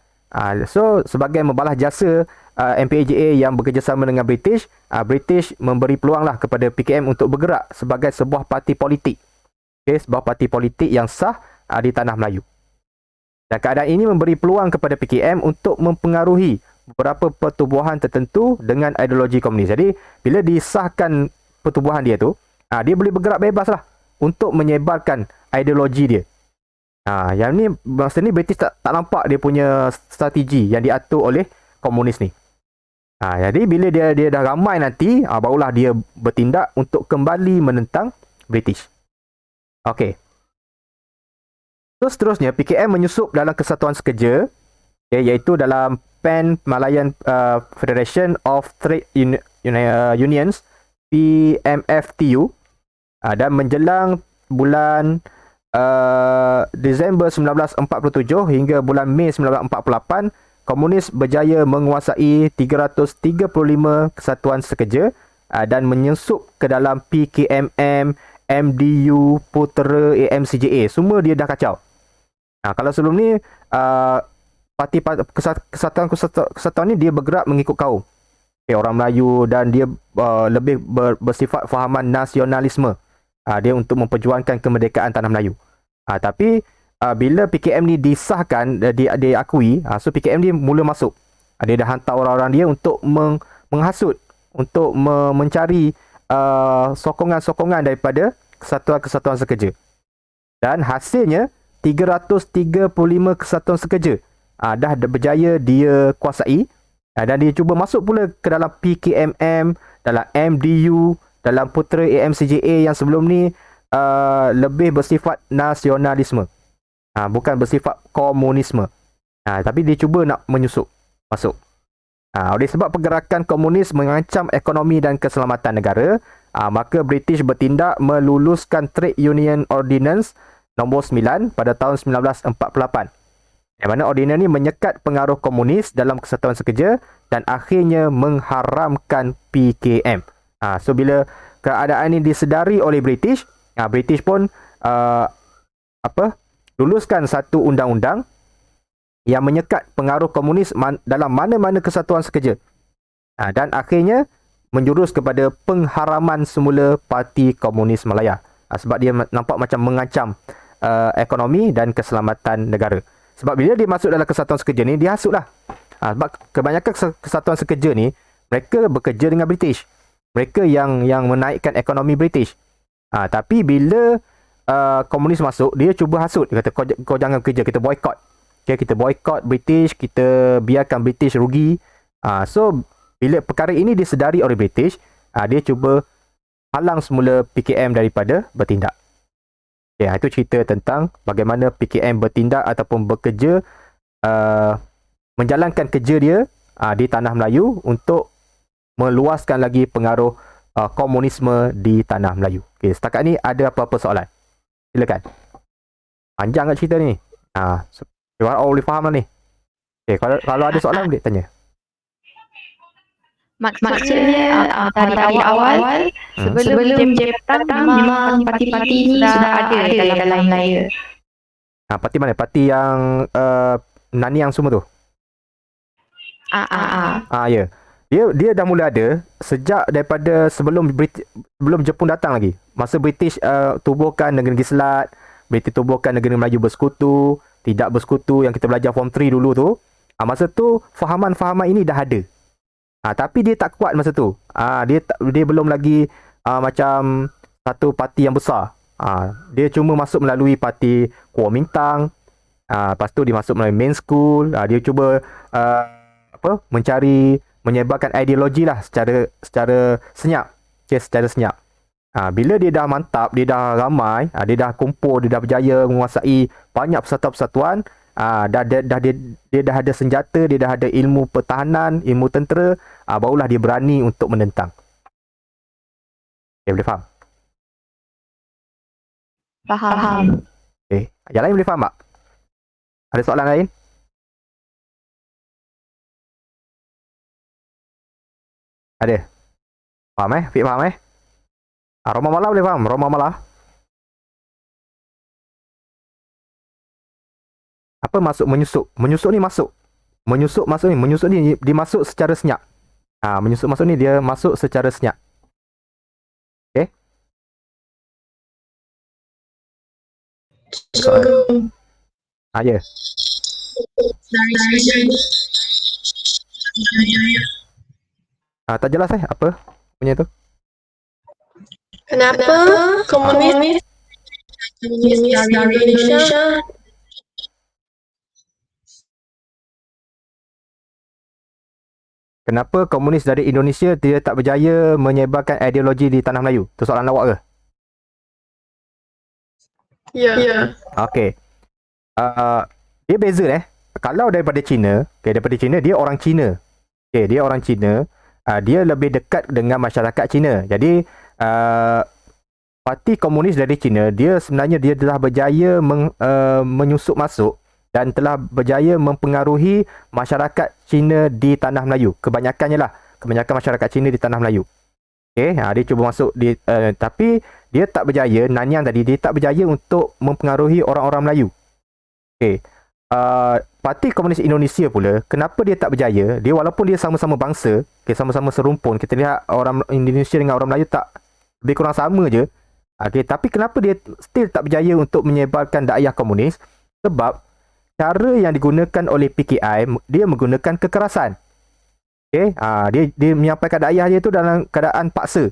So, sebagai membalas jasa MPAJA yang bekerjasama dengan British, British memberi peluang lah kepada PKM untuk bergerak sebagai sebuah parti politik. Sebuah parti politik yang sah di tanah Melayu. Dan keadaan ini memberi peluang kepada PKM untuk mempengaruhi beberapa pertubuhan tertentu dengan ideologi komunis. Jadi, bila disahkan pertubuhan dia tu, dia boleh bergerak bebas lah untuk menyebarkan ideologi dia. Yang ni, masa ni British tak nampak dia punya strategi yang diatur oleh komunis ni. Jadi bila dia dah ramai nanti, barulah dia bertindak untuk kembali menentang British. Okey. Terus seterusnya PKM menyusup dalam kesatuan sekerja, iaitu dalam PAN Malayan Federation of Trade Unions PMFTU, dan menjelang bulan Disember 1947 hingga bulan Mei 1948, komunis berjaya menguasai 335 kesatuan sekerja dan menyusup ke dalam PKMM, MDU, Putera, AMCJA. Semua dia dah kacau. Kalau sebelum ni kesatuan ni dia bergerak mengikut kaum, orang Melayu, dan dia lebih bersifat fahaman nasionalisme. Dia untuk memperjuangkan kemerdekaan tanah Melayu. Tapi bila PKM ni disahkan, diakui, so PKM ni mula masuk. Dia dah hantar orang-orang dia untuk menghasut, untuk mencari sokongan-sokongan daripada kesatuan-kesatuan sekerja. Dan hasilnya 335 kesatuan sekerja dah berjaya dia kuasai, dan dia cuba masuk pula ke dalam PKMM, dalam MDU, dalam Putera AMCJA yang sebelum ni lebih bersifat nasionalisme, bukan bersifat komunisme. Tapi dia cuba nak menyusup masuk. Oleh sebab pergerakan komunis mengancam ekonomi dan keselamatan negara, maka British bertindak meluluskan Trade Union Ordinance nombor 9 pada tahun 1948. Yang mana ordinans ni menyekat pengaruh komunis dalam kesatuan sekerja dan akhirnya mengharamkan PKM. So bila keadaan ini disedari oleh British, British pun luluskan satu undang-undang yang menyekat pengaruh komunis dalam mana-mana kesatuan sekerja. Dan akhirnya menjurus kepada pengharaman semula Parti Komunis Malaya. Sebab dia nampak macam mengancam ekonomi dan keselamatan negara. Sebab bila dia masuk dalam kesatuan sekerja ni, dia hasutlah. Sebab kebanyakan kesatuan sekerja ni, mereka bekerja dengan British. Mereka yang menaikkan ekonomi British. Tapi bila komunis masuk, dia cuba hasut. Dia kata, kau jangan kerja, kita boycott. Kita boycott British, kita biarkan British rugi. So, bila perkara ini disedari oleh British, dia cuba halang semula PKM daripada bertindak. Itu cerita tentang bagaimana PKM bertindak ataupun bekerja, menjalankan kerja dia di tanah Melayu untuk meluaskan lagi pengaruh komunisme di tanah Melayu. Setakat ni ada apa-apa soalan? Silakan. Panjang kat cerita ni. Boleh faham lah ni. Kalau ada soalan boleh tanya. Maksudnya dari awal sebelum Jepang memang parti-parti ni sudah ada dalam Melayu. Parti mana? Parti yang Nanyang semua tu? Ya. Dia dah mula ada sejak daripada sebelum Jepun datang lagi. Masa British tubuhkan Negeri Selat, British tubuhkan Negeri Melayu Bersekutu, tidak bersekutu yang kita belajar form 3 dulu tu. Masa tu fahaman-fahaman ini dah ada. Tapi dia tak kuat masa tu. Dia belum lagi macam satu parti yang besar. Dia cuma masuk melalui parti Kuomintang. Lepas tu dia masuk melalui main school. Dia cuba menyebarkan ideologi lah secara senyap. Secara senyap. Bila dia dah mantap, dia dah ramai, dia dah kumpul, dia dah berjaya menguasai banyak persatuan-persatuan, dia dah ada senjata, dia dah ada ilmu pertahanan, ilmu tentera, barulah dia berani untuk menentang. Boleh faham? Faham. Yang lain boleh faham tak? Ada soalan lain? Ada? Faham Fik faham Roma Mala boleh faham? Roma Mala. Apa maksud menyusup? Menyusup ni masuk. Menyusup ni dia masuk secara senyap. Menyusup masuk ni dia masuk secara senyap. Okay? Ya. Tak jelas apa punya tu? Kenapa komunis dari Indonesia Kenapa komunis dari Indonesia dia tak berjaya menyebarkan ideologi di tanah Melayu? Tu soalan awak ke? Ya. Okey. dia beza kalau daripada China, dia orang China. Dia orang China, dia lebih dekat dengan masyarakat China. Jadi Parti Komunis dari China, dia sebenarnya dia telah berjaya menyusup masuk dan telah berjaya mempengaruhi masyarakat China di tanah Melayu. Kebanyakan masyarakat China di tanah Melayu. Dia cuba masuk tapi dia tak berjaya. Nanyang tadi dia tak berjaya untuk mempengaruhi orang-orang Melayu. Parti Komunis Indonesia pula, kenapa dia tak berjaya? Dia walaupun dia sama-sama bangsa, sama-sama serumpun, kita lihat orang Indonesia dengan orang Melayu tak lebih kurang sama je. Tapi kenapa dia still tak berjaya untuk menyebarkan dakwah komunis? Sebab cara yang digunakan oleh PKI, dia menggunakan kekerasan. Dia menyampaikan dakwah dia tu dalam keadaan paksa.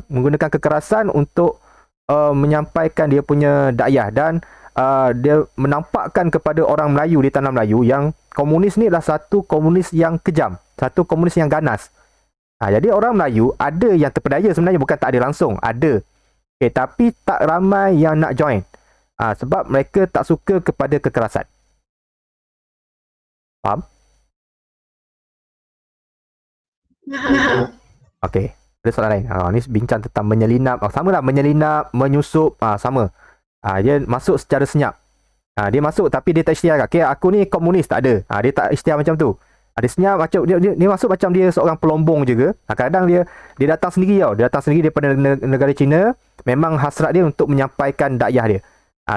Menggunakan kekerasan untuk menyampaikan dia punya dakwah, dan dia menampakkan kepada orang Melayu di tanah Melayu yang komunis ni adalah satu komunis yang kejam, satu komunis yang ganas. Jadi orang Melayu ada yang terpedaya sebenarnya, bukan tak ada langsung, ada. Tapi tak ramai yang nak join. Sebab mereka tak suka kepada kekerasan. Faham? Okey. Ada soalan lain? Ni bincang tentang menyelinap. Sama lah, menyelinap, menyusup. Sama. Dia masuk secara senyap. Dia masuk tapi dia tak isytihar. Aku ni komunis, tak ada. Dia tak isytihar macam tu. Dia senyap macam dia masuk macam dia seorang pelombong juga. Kadang dia datang sendiri tau. Dia datang sendiri daripada negara China. Memang hasrat dia untuk menyampaikan dakwah dia.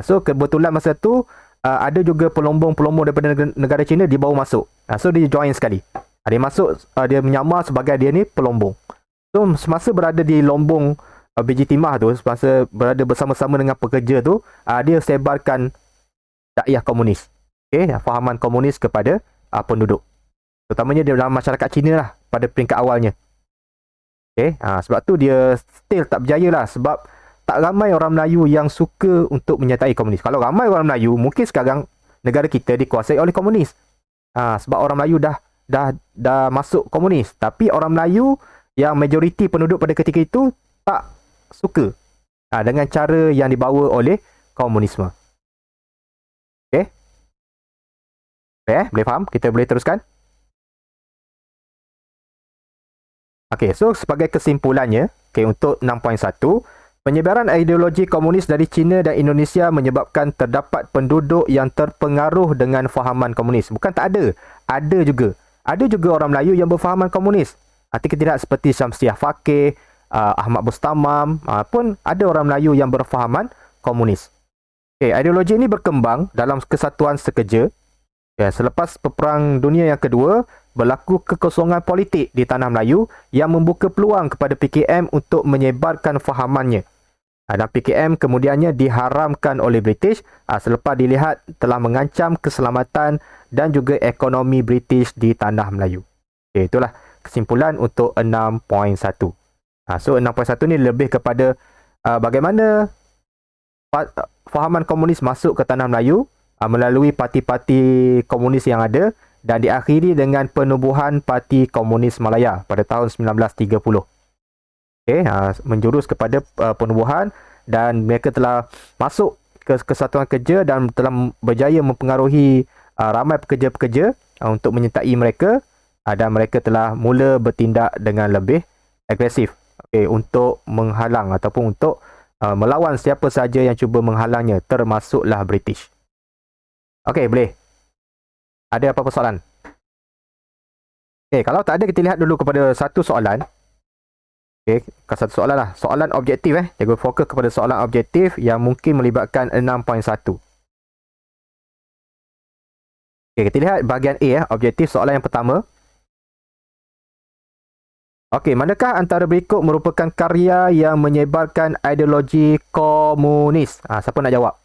So kebetulan masa tu ada juga pelombong-pelombong daripada negara China dibawa masuk. So dia join sekali. Dia masuk, dia menyamar sebagai dia ni pelombong. So semasa berada di lombong biji timah tu, semasa berada bersama-sama dengan pekerja tu, dia sebarkan dakwah komunis. Fahaman komunis kepada penduduk. Terutamanya dalam masyarakat Cina lah pada peringkat awalnya. Sebab tu dia still tak berjaya lah, sebab tak ramai orang Melayu yang suka untuk menyertai komunis. Kalau ramai orang Melayu, mungkin sekarang negara kita dikuasai oleh komunis. Sebab orang Melayu dah masuk komunis. Tapi orang Melayu yang majoriti penduduk pada ketika itu tak suka dengan cara yang dibawa oleh komunisme. Boleh faham? Kita boleh teruskan? So sebagai kesimpulannya, untuk 6.1, penyebaran ideologi komunis dari China dan Indonesia menyebabkan terdapat penduduk yang terpengaruh dengan fahaman komunis. Bukan tak ada. Ada juga. Ada juga orang Melayu yang berfahaman komunis. Tidak seperti Syamsiah Fakih, Ahmad Bustamam, pun ada orang Melayu yang berfahaman komunis. Ideologi ini berkembang dalam kesatuan sekeja. Selepas Perang Dunia yang Kedua, berlaku kekosongan politik di tanah Melayu yang membuka peluang kepada PKM untuk menyebarkan fahamannya. Dan PKM kemudiannya diharamkan oleh British selepas dilihat telah mengancam keselamatan dan juga ekonomi British di tanah Melayu. Itulah kesimpulan untuk 6.1. So 6.1 ni lebih kepada bagaimana fahaman komunis masuk ke tanah Melayu melalui parti-parti komunis yang ada, dan diakhiri dengan penubuhan Parti Komunis Malaya pada tahun 1930. Menjurus kepada penubuhan, dan mereka telah masuk ke kesatuan kerja dan telah berjaya mempengaruhi ramai pekerja-pekerja untuk menyertai mereka, dan mereka telah mula bertindak dengan lebih agresif untuk menghalang ataupun untuk melawan siapa sahaja yang cuba menghalangnya, termasuklah British. Boleh. Ada apa-apa soalan? Kalau tak ada, kita lihat dulu kepada satu soalan. Satu soalan lah. Soalan objektif. Jaga fokus kepada soalan objektif yang mungkin melibatkan 6.1. Kita lihat bahagian A. Objektif soalan yang pertama. Manakah antara berikut merupakan karya yang menyebarkan ideologi komunis? Siapa nak jawab?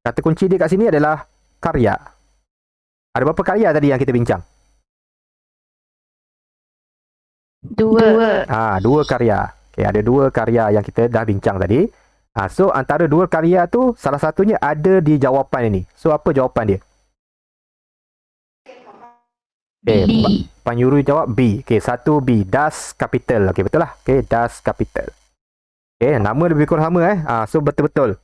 Kata kunci dia kat sini adalah karya. Ada berapa karya tadi yang kita bincang? Dua. Dua karya. Ada dua karya yang kita dah bincang tadi. So antara dua karya tu, salah satunya ada di jawapan ini. So apa jawapan dia? Penyuruh jawab B. 1 B. Das Kapital. Betul lah. Das Kapital. Okay, nama lebih kurang sama So betul-betul.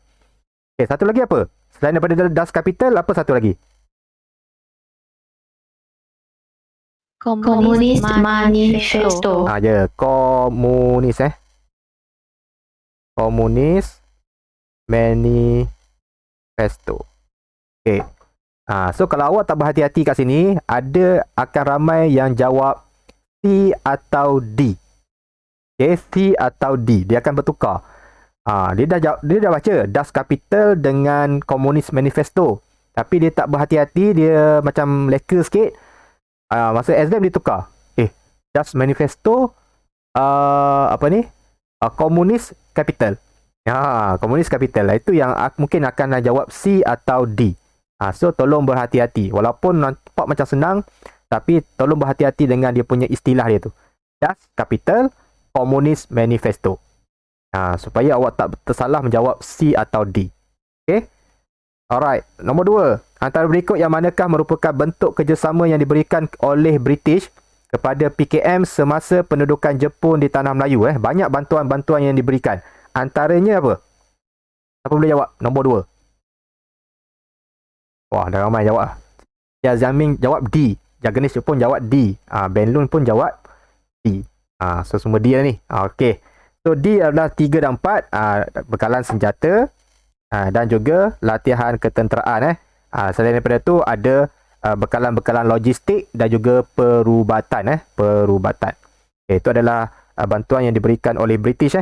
Okay, satu lagi apa? Selain daripada Das Kapital, apa satu lagi? Komunis Manifesto. Ya, komunis Komunis Manifesto. Okay. So kalau awak tak berhati-hati kat sini, ada akan ramai yang jawab C atau D. Okay, C atau D. Dia akan bertukar. Dia dah baca Das Kapital dengan Komunis Manifesto. Tapi dia tak berhati-hati, dia macam leka sikit. Masa exam dia tukar. Das Manifesto Komunis Kapital. Komunis Kapital. Itu yang mungkin akan jawab C atau D. So tolong berhati-hati. Walaupun nampak macam senang, tapi tolong berhati-hati dengan dia punya istilah dia tu. Das Kapital Komunis Manifesto. Supaya awak tak tersalah menjawab C atau D. Okay. Alright. Nombor 2. Antara berikut yang manakah merupakan bentuk kerjasama yang diberikan oleh British kepada PKM semasa pendudukan Jepun di Tanah Melayu? Banyak bantuan-bantuan yang diberikan. Antaranya apa? Siapa boleh jawab? Nombor 2. Wah, dah ramai jawab. Ya, Zamin jawab D. Jaganis pun jawab D. Ben Lun pun jawab D. So semua D lah ni. Okay. So D adalah 3 dan 4. Bekalan senjata. Dan juga latihan ketenteraan. Selain daripada tu ada bekalan-bekalan logistik dan juga perubatan. Perubatan. Okay, itu adalah bantuan yang diberikan oleh British.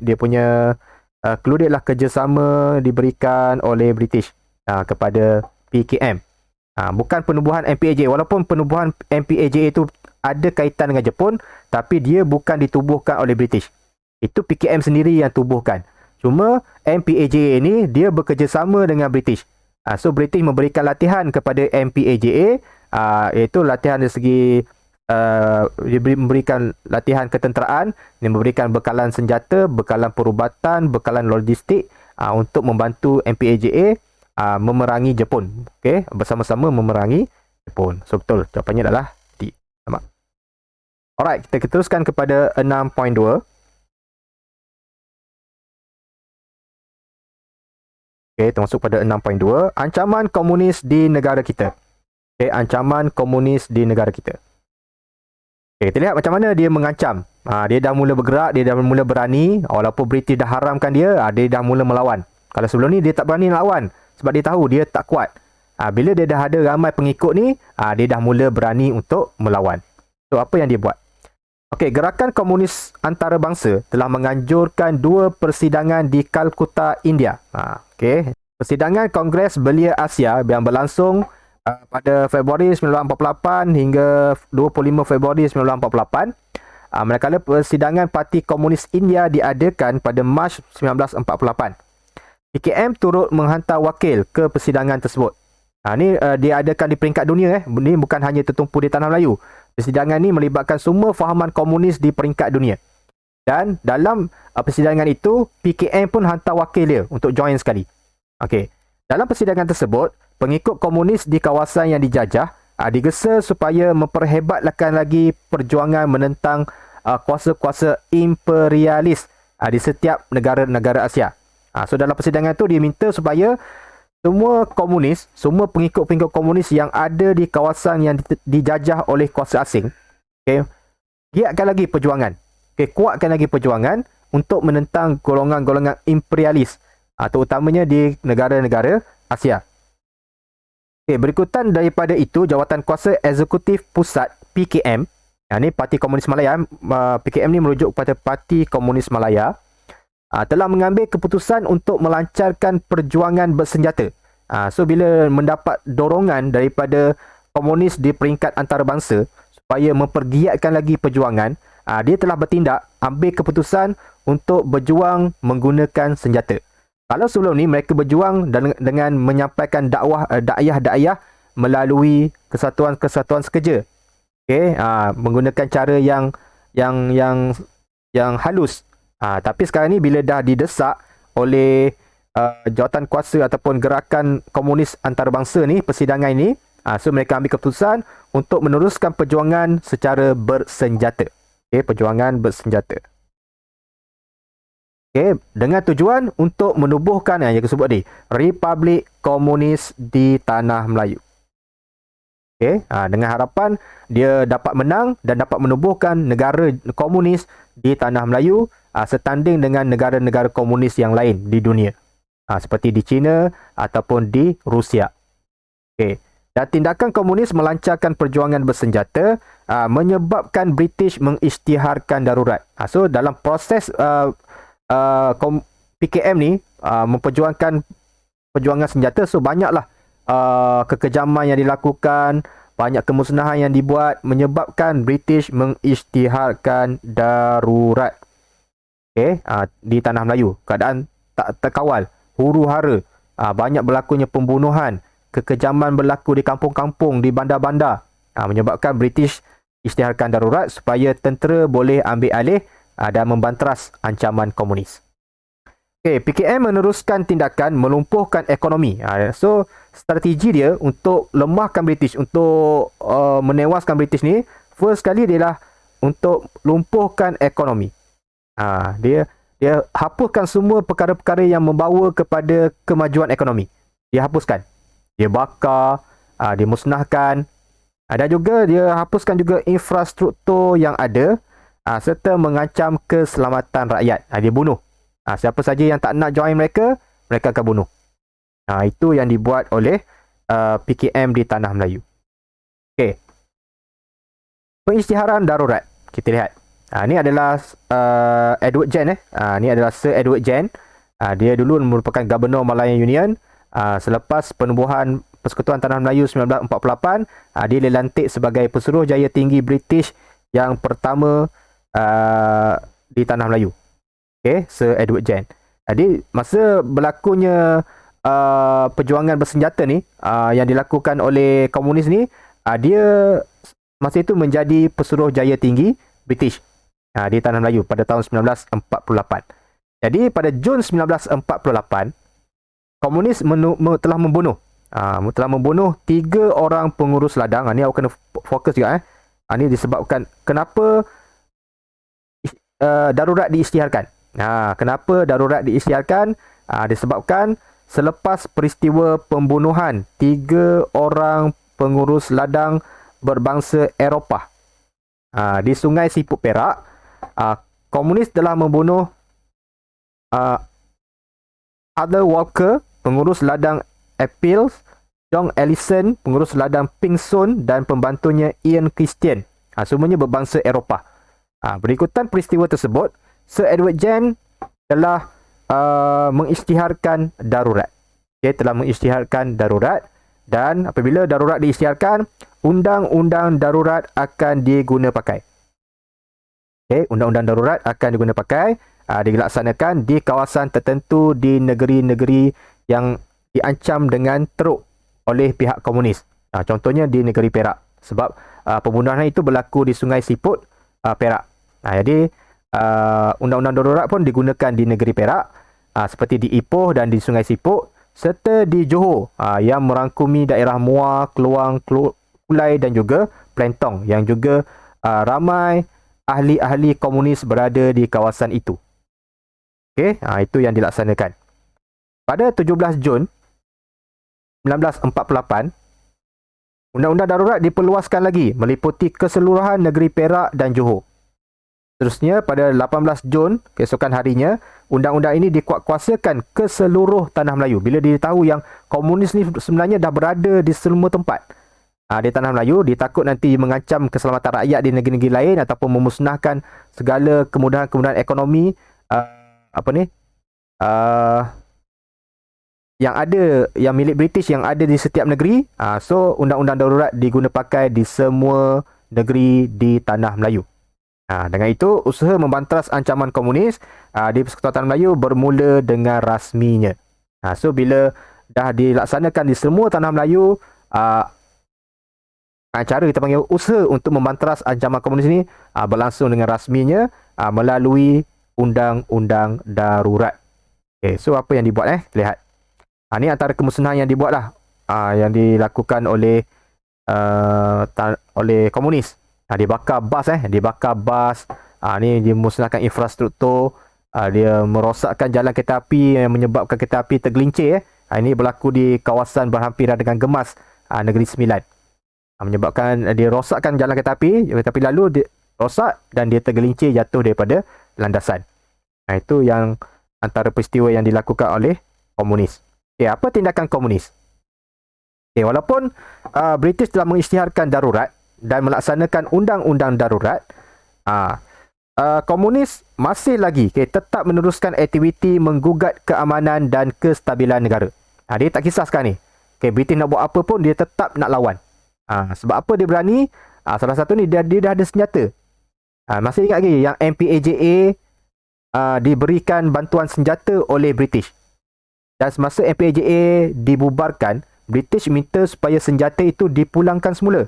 Dia punya clue lah kerjasama diberikan oleh British kepada PKM. Bukan penubuhan MPAJ. Walaupun penubuhan MPAJ itu ada kaitan dengan Jepun, tapi dia bukan ditubuhkan oleh British. Itu PKM sendiri yang tubuhkan. Cuma MPAJ ini dia bekerjasama dengan British. So British memberikan latihan kepada MPAJA, iaitu latihan dari segi dia memberikan latihan ketenteraan, dia memberikan bekalan senjata, bekalan perubatan, bekalan logistik untuk membantu MPAJA memerangi Jepun. Okey, bersama-sama memerangi Jepun. So betul, jawapannya adalah D. Sama. Alright, kita teruskan kepada 6.2. Okey, termasuk pada 6.2, ancaman komunis di negara kita. Okey, ancaman komunis di negara kita. Okey, kita lihat macam mana dia mengancam. Dia dah mula bergerak, dia dah mula berani. Walaupun British dah haramkan dia, dia dah mula melawan. Kalau sebelum ni dia tak berani lawan sebab dia tahu dia tak kuat. Bila dia dah ada ramai pengikut ni, dia dah mula berani untuk melawan. So apa yang dia buat? Okey, gerakan komunis antarabangsa telah menganjurkan 2 persidangan di Kalkutta, India. Okey, persidangan Kongres Belia Asia yang berlangsung pada Februari 1948 hingga 25 Februari 1948. Manakala persidangan Parti Komunis India diadakan pada Mac 1948. PKM turut menghantar wakil ke persidangan tersebut. Ini diadakan di peringkat dunia. Ini bukan hanya tertumpu di Tanah Melayu. Persidangan ini melibatkan semua fahaman komunis di peringkat dunia. Dan dalam persidangan itu, PKM pun hantar wakil dia untuk join sekali. Okey. Dalam persidangan tersebut, pengikut komunis di kawasan yang dijajah digesa supaya memperhebatkan lagi perjuangan menentang kuasa-kuasa imperialis di setiap negara-negara Asia. So dalam persidangan itu dia minta supaya semua komunis, semua pengikut-pengikut komunis yang ada di kawasan yang dijajah oleh kuasa asing, okay, giatkan lagi perjuangan. Okay, kuatkan lagi perjuangan untuk menentang golongan-golongan imperialis, terutamanya di negara-negara Asia. Okay, berikutan daripada itu, Jawatan Kuasa Eksekutif Pusat PKM, ini Parti Komunis Malaya, PKM ni merujuk kepada Parti Komunis Malaya, telah mengambil keputusan untuk melancarkan perjuangan bersenjata. So bila mendapat dorongan daripada komunis di peringkat antarabangsa supaya mempergiatkan lagi perjuangan, dia telah bertindak ambil keputusan untuk berjuang menggunakan senjata. Kalau sebelum ni mereka berjuang dengan menyampaikan dakwah melalui kesatuan-kesatuan sekerja. Okey, menggunakan cara yang halus. Tapi sekarang ni bila dah didesak oleh jawatan kuasa ataupun gerakan komunis antarabangsa ni, persidangan ini, so mereka ambil keputusan untuk meneruskan perjuangan secara bersenjata. Okay, perjuangan bersenjata. Okey, dengan tujuan untuk menubuhkan yang disebut tadi, Republik Komunis di Tanah Melayu. Okey, dengan harapan dia dapat menang dan dapat menubuhkan negara komunis di Tanah Melayu setanding dengan negara-negara komunis yang lain di dunia. Seperti di China ataupun di Rusia. Okey. Dan tindakan komunis melancarkan perjuangan bersenjata menyebabkan British mengisytiharkan darurat. So dalam proses PKM ni memperjuangkan perjuangan senjata, so banyaklah kekejaman yang dilakukan, banyak kemusnahan yang dibuat menyebabkan British mengisytiharkan darurat. Okey, di Tanah Melayu. Keadaan tak terkawal, huru-hara, banyak berlakunya pembunuhan, kekejaman berlaku di kampung-kampung, di bandar-bandar, menyebabkan British isytiharkan darurat supaya tentera boleh ambil alih dan membanteras ancaman komunis. Okay, PKM meneruskan tindakan melumpuhkan ekonomi. So, strategi dia untuk lemahkan British, untuk menewaskan British ni, first kali dia untuk lumpuhkan ekonomi. Dia hapuskan semua perkara-perkara yang membawa kepada kemajuan ekonomi. Dia hapuskan. Dia bakar, dia musnahkan. Dan juga dia hapuskan juga infrastruktur yang ada serta mengancam keselamatan rakyat. Dia bunuh. Siapa saja yang tak nak join mereka akan bunuh. Itu yang dibuat oleh PKM di Tanah Melayu. Okey. Pengisytiharan darurat. Kita lihat. Ini adalah Edward Gen. Ini adalah Sir Edward Gen. Dia dulu merupakan Gubernur Malayan Union. Selepas penubuhan Persekutuan Tanah Melayu 1948, dia dilantik sebagai Pesuruh Jaya Tinggi British yang pertama di Tanah Melayu. Okay, Sir Edward Gen. Jadi masa berlakunya perjuangan bersenjata ni yang dilakukan oleh komunis ni, dia masa itu menjadi Pesuruh Jaya Tinggi British di Tanah Melayu pada tahun 1948. Jadi pada Jun 1948, komunis telah membunuh 3 orang pengurus ladang. Ni aku kena fokus juga. Ni disebabkan kenapa darurat diisytiharkan. Kenapa darurat diisytiharkan? Disebabkan selepas peristiwa pembunuhan 3 orang pengurus ladang berbangsa Eropah di Sungai Siput Perak, komunis telah membunuh Arthur Walker, pengurus ladang Appeals, John Ellison, pengurus ladang Pingson dan pembantunya Ian Christian. Semuanya berbangsa Eropah. Berikutan peristiwa tersebut, Sir Edward Gen telah mengisytiharkan darurat. Dia telah mengisytiharkan darurat, dan apabila darurat diisytiharkan, undang-undang darurat akan diguna pakai. Okay, undang-undang darurat akan diguna pakai, dilaksanakan di kawasan tertentu di negeri-negeri yang diancam dengan teruk oleh pihak komunis. Contohnya di negeri Perak, sebab pembunuhan itu berlaku di Sungai Siput Perak. Jadi undang-undang darurat pun digunakan di negeri Perak, seperti di Ipoh dan di Sungai Siput, serta di Johor yang merangkumi daerah Muar, Keluang, Kulai dan juga Plentong, yang juga ramai ahli-ahli komunis berada di kawasan itu. Okey, itu yang dilaksanakan. Pada 17 Jun 1948, undang-undang darurat diperluaskan lagi meliputi keseluruhan negeri Perak dan Johor. Seterusnya, pada 18 Jun, keesokan harinya, undang-undang ini dikuatkuasakan ke seluruh Tanah Melayu. Bila dia tahu yang komunis ni sebenarnya dah berada di semua tempat di Tanah Melayu, dia takut nanti mengancam keselamatan rakyat di negeri-negeri lain ataupun memusnahkan segala kemudahan-kemudahan ekonomi yang ada, yang milik British yang ada di setiap negeri. So undang-undang darurat diguna pakai di semua negeri di Tanah Melayu. Dengan itu, usaha membanteras ancaman komunis di Persekutuan Tanah Melayu bermula dengan rasminya. So bila dah dilaksanakan di semua Tanah Melayu, cara kita panggil usaha untuk membanteras ancaman komunis ini berlangsung dengan rasminya melalui undang-undang darurat. Okay, so apa yang dibuat? Lihat. Ini antara kemusnahan yang dibuat lah, yang dilakukan oleh komunis. Dibakar bas, ni dimusnahkan infrastruktur, Dia merosakkan jalan kereta api yang menyebabkan kereta api tergelincir. Ini berlaku di kawasan berhampiran dengan Gemas, Negeri Sembilan. Menyebabkan dia rosakkan jalan kereta api lalu dia rosak dan dia tergelincir jatuh daripada landasan. Itu yang antara peristiwa yang dilakukan oleh komunis. Apa tindakan komunis? Walaupun British telah mengisytiharkan darurat dan melaksanakan undang-undang darurat, komunis masih lagi tetap meneruskan aktiviti menggugat keamanan dan kestabilan negara. Dia tak kisah sekarang ni. British nak buat apa pun dia tetap nak lawan. Sebab apa dia berani? Salah satu ni dia dah ada senjata. Masih ingat lagi yang MPAJA diberikan bantuan senjata oleh British. Dan semasa MPAJA dibubarkan, British minta supaya senjata itu dipulangkan semula.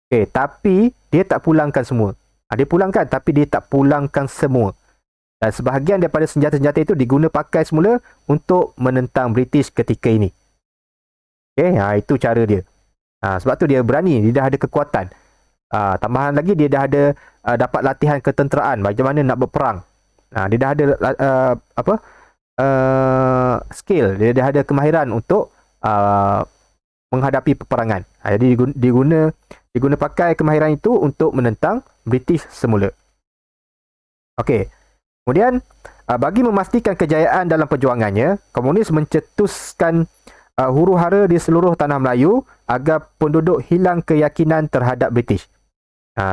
Tapi dia tak pulangkan semua. Dia pulangkan tapi dia tak pulangkan semua. Dan sebahagian daripada senjata-senjata itu diguna pakai semula untuk menentang British ketika ini. Itu cara dia. Sebab tu dia berani, dia dah ada kekuatan. Tambahan lagi dia dah ada dapat latihan ketenteraan, macam mana nak berperang. Dia dah ada skill, dia dah ada kemahiran untuk menghadapi peperangan. Jadi diguna pakai kemahiran itu untuk menentang British semula. Kemudian bagi memastikan kejayaan dalam perjuangannya, komunis mencetuskan huru-hara di seluruh tanah Melayu agar penduduk hilang keyakinan terhadap British.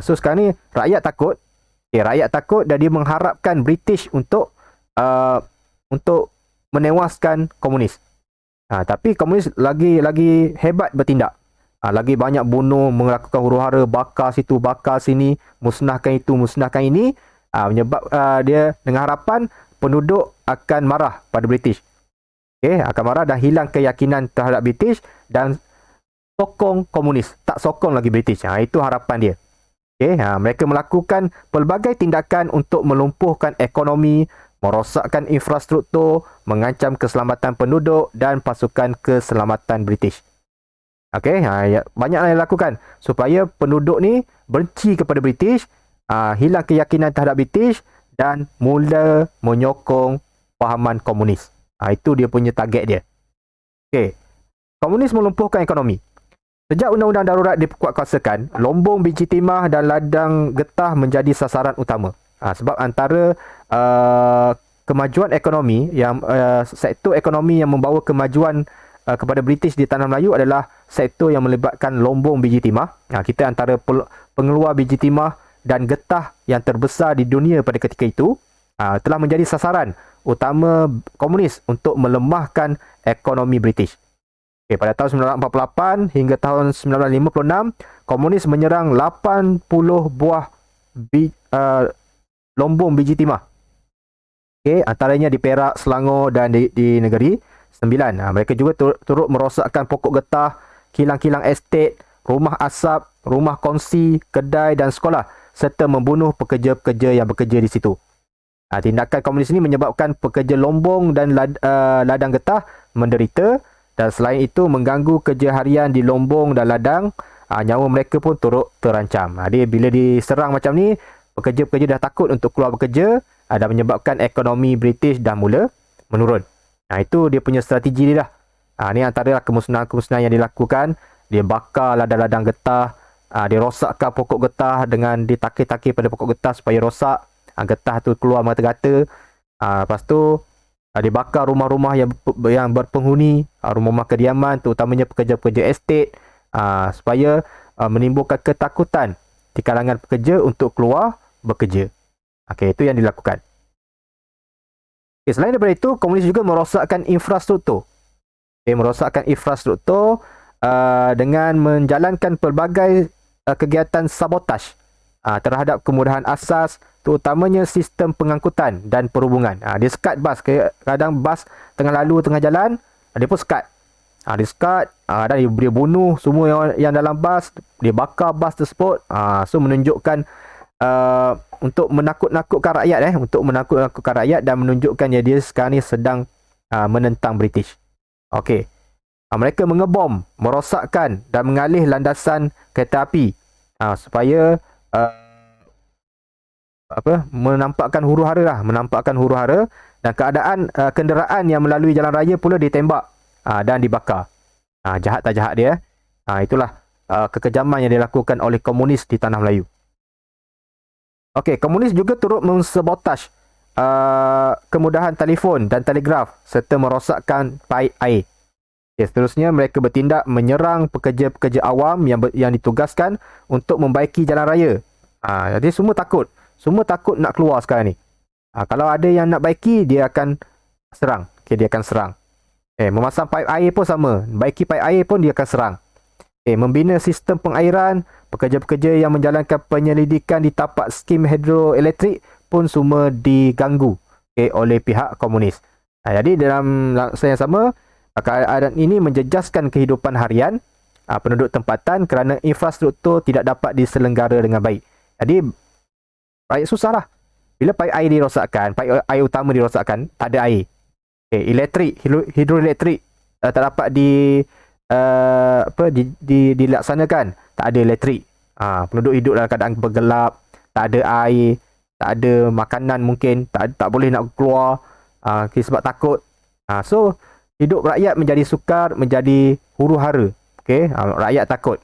So sekarang ni rakyat takut. Rakyat takut dan dia mengharapkan British untuk menewaskan komunis. Tapi komunis lagi hebat bertindak. Lagi banyak bunuh, melakukan huru-hara, bakar situ, bakar sini, musnahkan itu, musnahkan ini. Menyebab dia dengan harapan penduduk akan marah pada British. Akan marah dan hilang keyakinan terhadap British dan sokong komunis, tak sokong lagi British. Itu harapan dia. Mereka melakukan pelbagai tindakan untuk melumpuhkan ekonomi, merosakkan infrastruktur, mengancam keselamatan penduduk dan pasukan keselamatan British. Banyak yang dilakukan supaya penduduk ni benci kepada British, hilang keyakinan terhadap British dan mula menyokong fahaman komunis. Itu dia punya target dia. Komunis melumpuhkan ekonomi. Sejak undang-undang darurat dikuatkuasakan, lombong biji timah dan ladang getah menjadi sasaran utama. Sebab antara kemajuan ekonomi yang sektor ekonomi yang membawa kemajuan kepada British di tanah Melayu adalah sektor yang melibatkan lombong biji timah. Kita antara pengeluar biji timah dan getah yang terbesar di dunia pada ketika itu, telah menjadi sasaran utama komunis untuk melemahkan ekonomi British. Pada tahun 1948 hingga tahun 1956, komunis menyerang 80 buah lombong biji timah. Antaranya di Perak, Selangor dan di Negeri Sembilan. Mereka juga turut merosakkan pokok getah, kilang-kilang estet, rumah asap, rumah kongsi, kedai dan sekolah serta membunuh pekerja-pekerja yang bekerja di situ. Tindakan komunis ini menyebabkan pekerja lombong dan ladang getah menderita dan selain itu mengganggu kerja harian di lombong dan ladang. Nyawa mereka pun turut terancam. Bila diserang macam ni, pekerja-pekerja dah takut untuk keluar bekerja dan menyebabkan ekonomi British dah mula menurun. Itu dia punya strategi dia dah. Ni antara kemusnahan-kemusnahan yang dilakukan. Dia bakar ladang-ladang getah, dia rosakkan pokok getah dengan ditakir-takir pada pokok getah supaya rosak. Getah tu keluar mata-gata. Lepas tu dibakar rumah-rumah yang berpenghuni, rumah-rumah kediaman, terutamanya pekerja-pekerja estet, supaya menimbulkan ketakutan di kalangan pekerja untuk keluar bekerja. Itu yang dilakukan. Selain daripada itu, komunis juga merosakkan infrastruktur. Merosakkan infrastruktur dengan menjalankan pelbagai kegiatan sabotaj terhadap kemudahan asas, terutamanya sistem pengangkutan dan perhubungan. Dia sekat bas. Kadang bas tengah lalu tengah jalan, dia pun sekat. Dia sekat dan dia bunuh semua yang dalam bas. Dia bakar bas tersebut. So menunjukkan untuk menakut-nakutkan rakyat. Untuk menakut-nakutkan rakyat dan menunjukkan yang dia sekarang ni sedang menentang British. Mereka mengebom, merosakkan dan mengalih landasan kereta api supaya menampakkan huru-hara lah, menampakkan huru-hara, dan keadaan kenderaan yang melalui jalan raya pula ditembak dan dibakar. Jahat tak jahat dia. Itulah kekejaman yang dilakukan oleh komunis di tanah Melayu. Okey, komunis juga turut mensabotaj kemudahan telefon dan telegraf serta merosakkan paip air. Okay, seterusnya mereka bertindak menyerang pekerja-pekerja awam yang ditugaskan untuk membaiki jalan raya. Jadi semua takut. Semua takut nak keluar sekarang ni. Kalau ada yang nak baiki, dia akan serang. Okay, dia akan serang. Memasang paip air pun sama. Baiki paip air pun dia akan serang. Membina sistem pengairan, pekerja-pekerja yang menjalankan penyelidikan di tapak skim hidroelektrik pun semua diganggu oleh pihak komunis. Jadi dalam masa yang sama, keadaan ini menjejaskan kehidupan harian penduduk tempatan kerana infrastruktur tidak dapat diselenggara dengan baik. Jadi rakyat susah lah. Bila paip air dirosakkan, paip air utama dirosakkan, tak ada air. Elektrik, hidroelektrik tak dapat dilaksanakan, tak ada elektrik. Penduduk hidup dalam keadaan bergelap, tak ada air, tak ada makanan mungkin, tak boleh nak keluar sebab takut. So hidup rakyat menjadi sukar, menjadi huru-hara. Rakyat takut.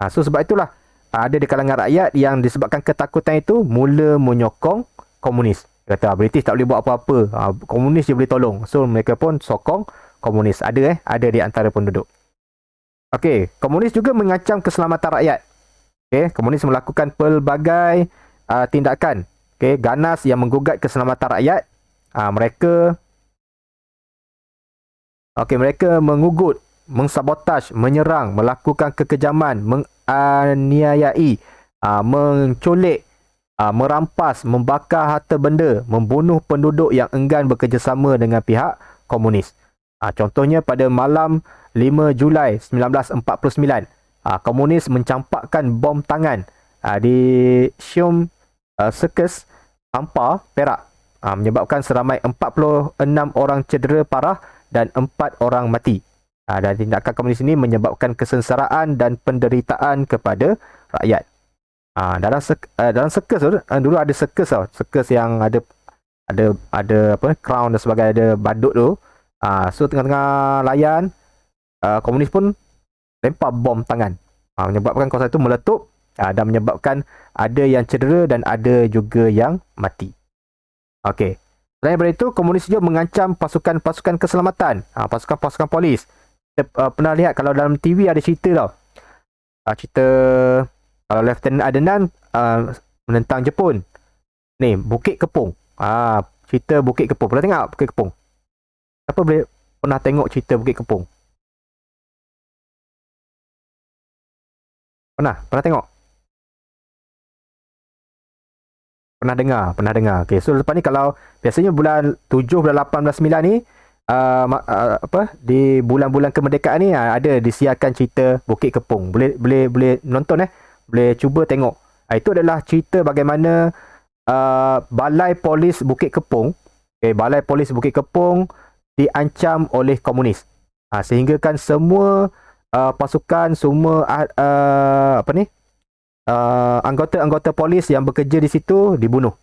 So sebab itulah ada di kalangan rakyat yang disebabkan ketakutan itu mula menyokong komunis. Kata British tak boleh buat apa-apa, komunis je boleh tolong. So mereka pun sokong komunis. Ada di antara penduduk. Komunis juga mengancam keselamatan rakyat. Komunis melakukan pelbagai tindakan ganas yang menggugat keselamatan rakyat. Mereka mengugut, mensabotaj, menyerang, melakukan kekejaman, menganiayai, menculik, merampas, membakar harta benda, membunuh penduduk yang enggan bekerjasama dengan pihak komunis. Contohnya pada malam 5 Julai 1949, komunis mencampakkan bom tangan di Siom Circus, Ampar, Perak, menyebabkan seramai 46 orang cedera parah dan 4 orang mati. Dan tindakan komunis ini menyebabkan kesengsaraan dan penderitaan kepada rakyat. Dalam circus tu, dulu ada circus tau. Circus yang ada crown dan sebagainya, ada badut tu. So tengah-tengah layan, komunis pun lempar bom tangan. Menyebabkan kawasan itu meletup dan menyebabkan ada yang cedera dan ada juga yang mati. Selain daripada itu, komunis juga mengancam pasukan-pasukan keselamatan, pasukan-pasukan polis. Kita pernah lihat kalau dalam TV ada cerita tau. Cerita kalau Lieutenant Adnan menentang Jepun. Ni, Bukit Kepong. Cerita Bukit Kepong. Pernah tengok Bukit Kepong? Siapa boleh pernah tengok cerita Bukit Kepong? Pernah tengok? Pernah dengar. So lepas ni kalau biasanya bulan 7, bulan 8, bulan 9 ni di bulan-bulan kemerdekaan ni ada disiarkan cerita Bukit Kepong. Boleh nonton boleh cuba tengok. Itu adalah cerita bagaimana Balai Polis Bukit Kepong, Balai Polis Bukit Kepong diancam oleh komunis. Sehingga kan semua pasukan, semua anggota-anggota polis yang bekerja di situ dibunuh.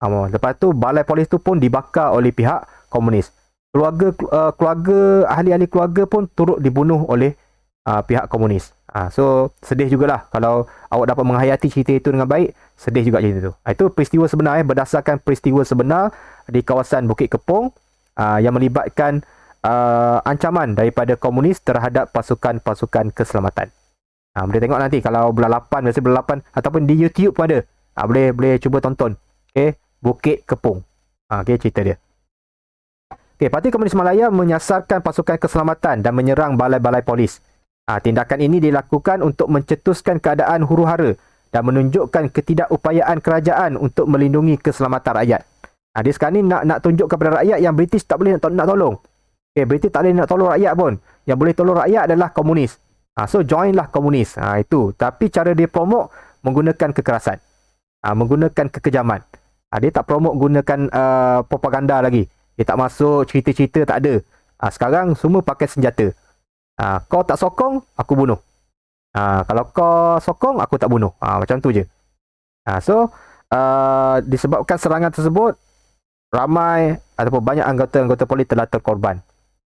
Lepas tu balai polis tu pun dibakar oleh pihak komunis. Keluarga ahli-ahli keluarga pun turut dibunuh oleh pihak komunis. So sedih jugalah kalau awak dapat menghayati cerita itu dengan baik. Sedih juga cerita itu. Itu peristiwa sebenar berdasarkan peristiwa sebenar di kawasan Bukit Kepong yang melibatkan ancaman daripada komunis terhadap pasukan-pasukan keselamatan. Boleh tengok nanti kalau bulan 8, biasa bulan 8 ataupun di YouTube pun ada. Boleh cuba tonton. Bukit Kepong. Cerita dia. Parti Komunis Malaya menyasarkan pasukan keselamatan dan menyerang balai-balai polis. Tindakan ini dilakukan untuk mencetuskan keadaan huru-hara dan menunjukkan ketidakupayaan kerajaan untuk melindungi keselamatan rakyat. Dia sekarang ni nak tunjuk kepada rakyat yang British tak boleh nak tolong. British tak boleh nak tolong rakyat pun. Yang boleh tolong rakyat adalah komunis. So joinlah komunis. Itu. Tapi cara dia promote menggunakan kekerasan. Menggunakan kekejaman. Dia tak promote gunakan propaganda lagi. Dia tak masuk cerita-cerita, tak ada. Sekarang semua pakai senjata. Kau tak sokong, aku bunuh. Kalau kau sokong, aku tak bunuh. Macam tu je. So disebabkan serangan tersebut, ramai ataupun banyak anggota-anggota polis telah terkorban.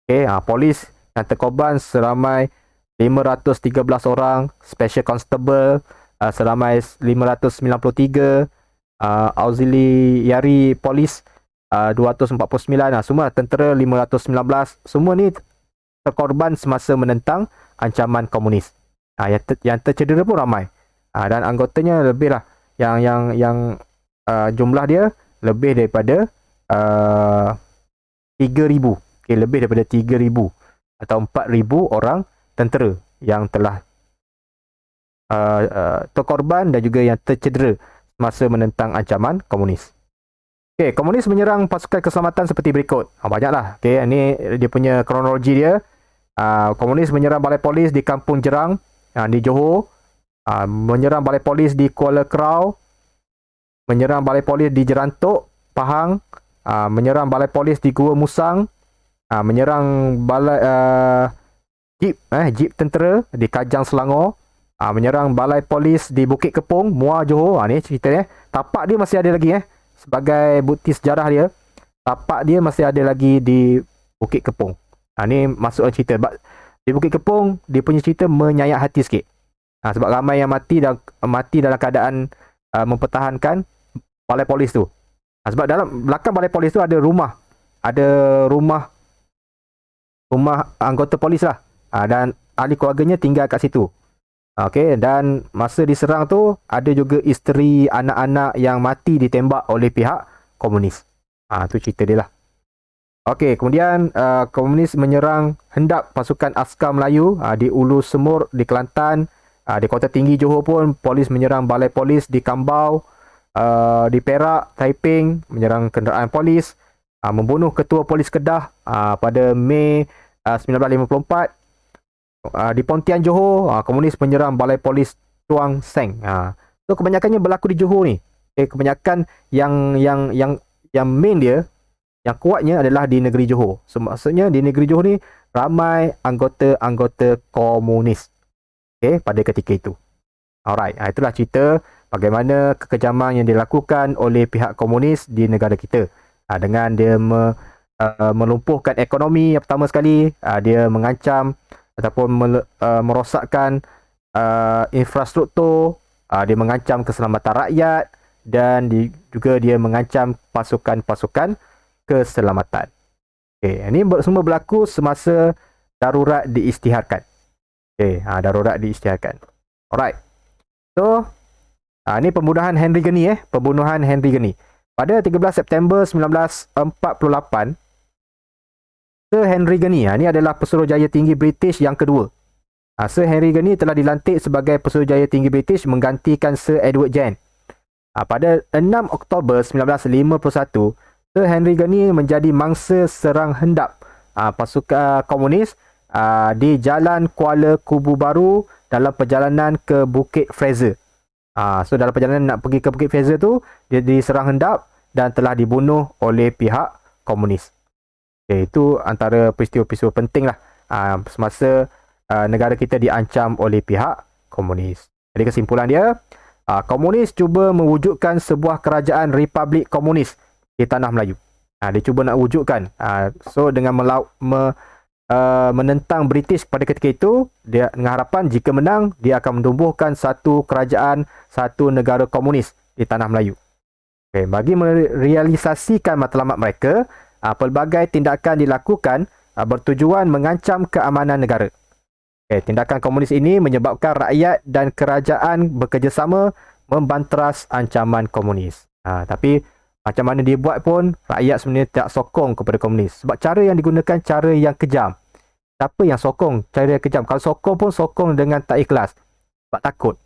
Okey, polis yang terkorban seramai 513 orang, special constable seramai 593, auxiliary polis 249, semua tentera 519, semua ni terkorban semasa menentang ancaman komunis. Yang tercedera pun ramai. Dan anggotanya lebih lah, yang jumlah dia lebih daripada 3,000. Okay, lebih daripada 3,000 atau 4,000 orang tentera yang telah terkorban dan juga yang tercedera masa menentang ancaman komunis. Okay, komunis menyerang pasukan keselamatan seperti berikut. Banyaklah. Okay, ini dia punya kronologi dia. Komunis menyerang balai polis di Kampung Jerang di Johor, menyerang balai polis di Kuala Kerau, menyerang balai polis di Jerantuk, Pahang, menyerang balai polis di Gua Musang, menyerang balai jeep tentera di Kajang Selangor, menyerang balai polis di Bukit Kepong, Muar Johor. Ni ceritanya. Tapak dia masih ada lagi sebagai bukti sejarah dia. Tapak dia masih ada lagi di Bukit Kepong. Ni masuk cerita. Di Bukit Kepong, dia punya cerita menyayat hati sikit. Sebab ramai yang mati dalam keadaan mempertahankan balai polis tu. Sebab dalam belakang balai polis tu ada rumah anggota polis lah. Dan ahli keluarganya tinggal kat situ. Okey, dan masa diserang tu ada juga isteri, anak-anak yang mati ditembak oleh pihak komunis. Tu cerita dia lah. Okey, kemudian komunis menyerang hendap pasukan askar Melayu di Ulu Semur di Kelantan. Di Kota Tinggi Johor pun polis menyerang balai polis di Kambau. Di Perak, Taiping menyerang kenderaan polis. Membunuh ketua polis Kedah pada Mei 1954. Di Pontian Johor, komunis menyerang balai polis Tuang Seng. So kebanyakannya berlaku di Johor ni. Kebanyakan yang main dia, yang kuatnya adalah di negeri Johor. So maksudnya di negeri Johor ni ramai anggota-anggota komunis. Pada ketika itu. Alright, itulah cerita bagaimana kekejaman yang dilakukan oleh pihak komunis di negara kita. Dengan dia melumpuhkan ekonomi yang pertama sekali, dia mengancam ataupun merosakkan infrastruktur, dia mengancam keselamatan rakyat, dan juga dia mengancam pasukan-pasukan keselamatan. Ini semua berlaku semasa darurat diisytiharkan. Darurat diisytiharkan. Alright. So, ini pembunuhan Henry Gurney pembunuhan Henry Gurney. Pada 13 September 1948, Sir Henry Gurney, ini adalah Pesuruhjaya Tinggi British yang kedua. Sir Henry Gurney telah dilantik sebagai Pesuruhjaya Tinggi British menggantikan Sir Edward Jane. Pada 6 Oktober 1951, Sir Henry Gurney menjadi mangsa serang hendap pasukan komunis di Jalan Kuala Kubu Baru dalam perjalanan ke Bukit Fraser. So dalam perjalanan nak pergi ke Bukit Fraser tu, dia diserang hendap dan telah dibunuh oleh pihak komunis. Itu antara peristiwa-peristiwa penting lah semasa negara kita diancam oleh pihak komunis. Jadi kesimpulan dia, komunis cuba mewujudkan sebuah kerajaan republik komunis di tanah Melayu. Dia cuba nak wujudkan. So dengan menentang British pada ketika itu, dia dengan harapan jika menang, dia akan menumbuhkan satu kerajaan, satu negara komunis di tanah Melayu. Bagi merealisasikan matlamat mereka, pelbagai tindakan dilakukan bertujuan mengancam keamanan negara. Tindakan komunis ini menyebabkan rakyat dan kerajaan bekerjasama membanteras ancaman komunis. Tapi macam mana dia buat pun, rakyat sebenarnya tak sokong kepada komunis. Sebab cara yang digunakan cara yang kejam. Siapa yang sokong cara yang kejam? Kalau sokong pun sokong dengan tak ikhlas. Sebab takut.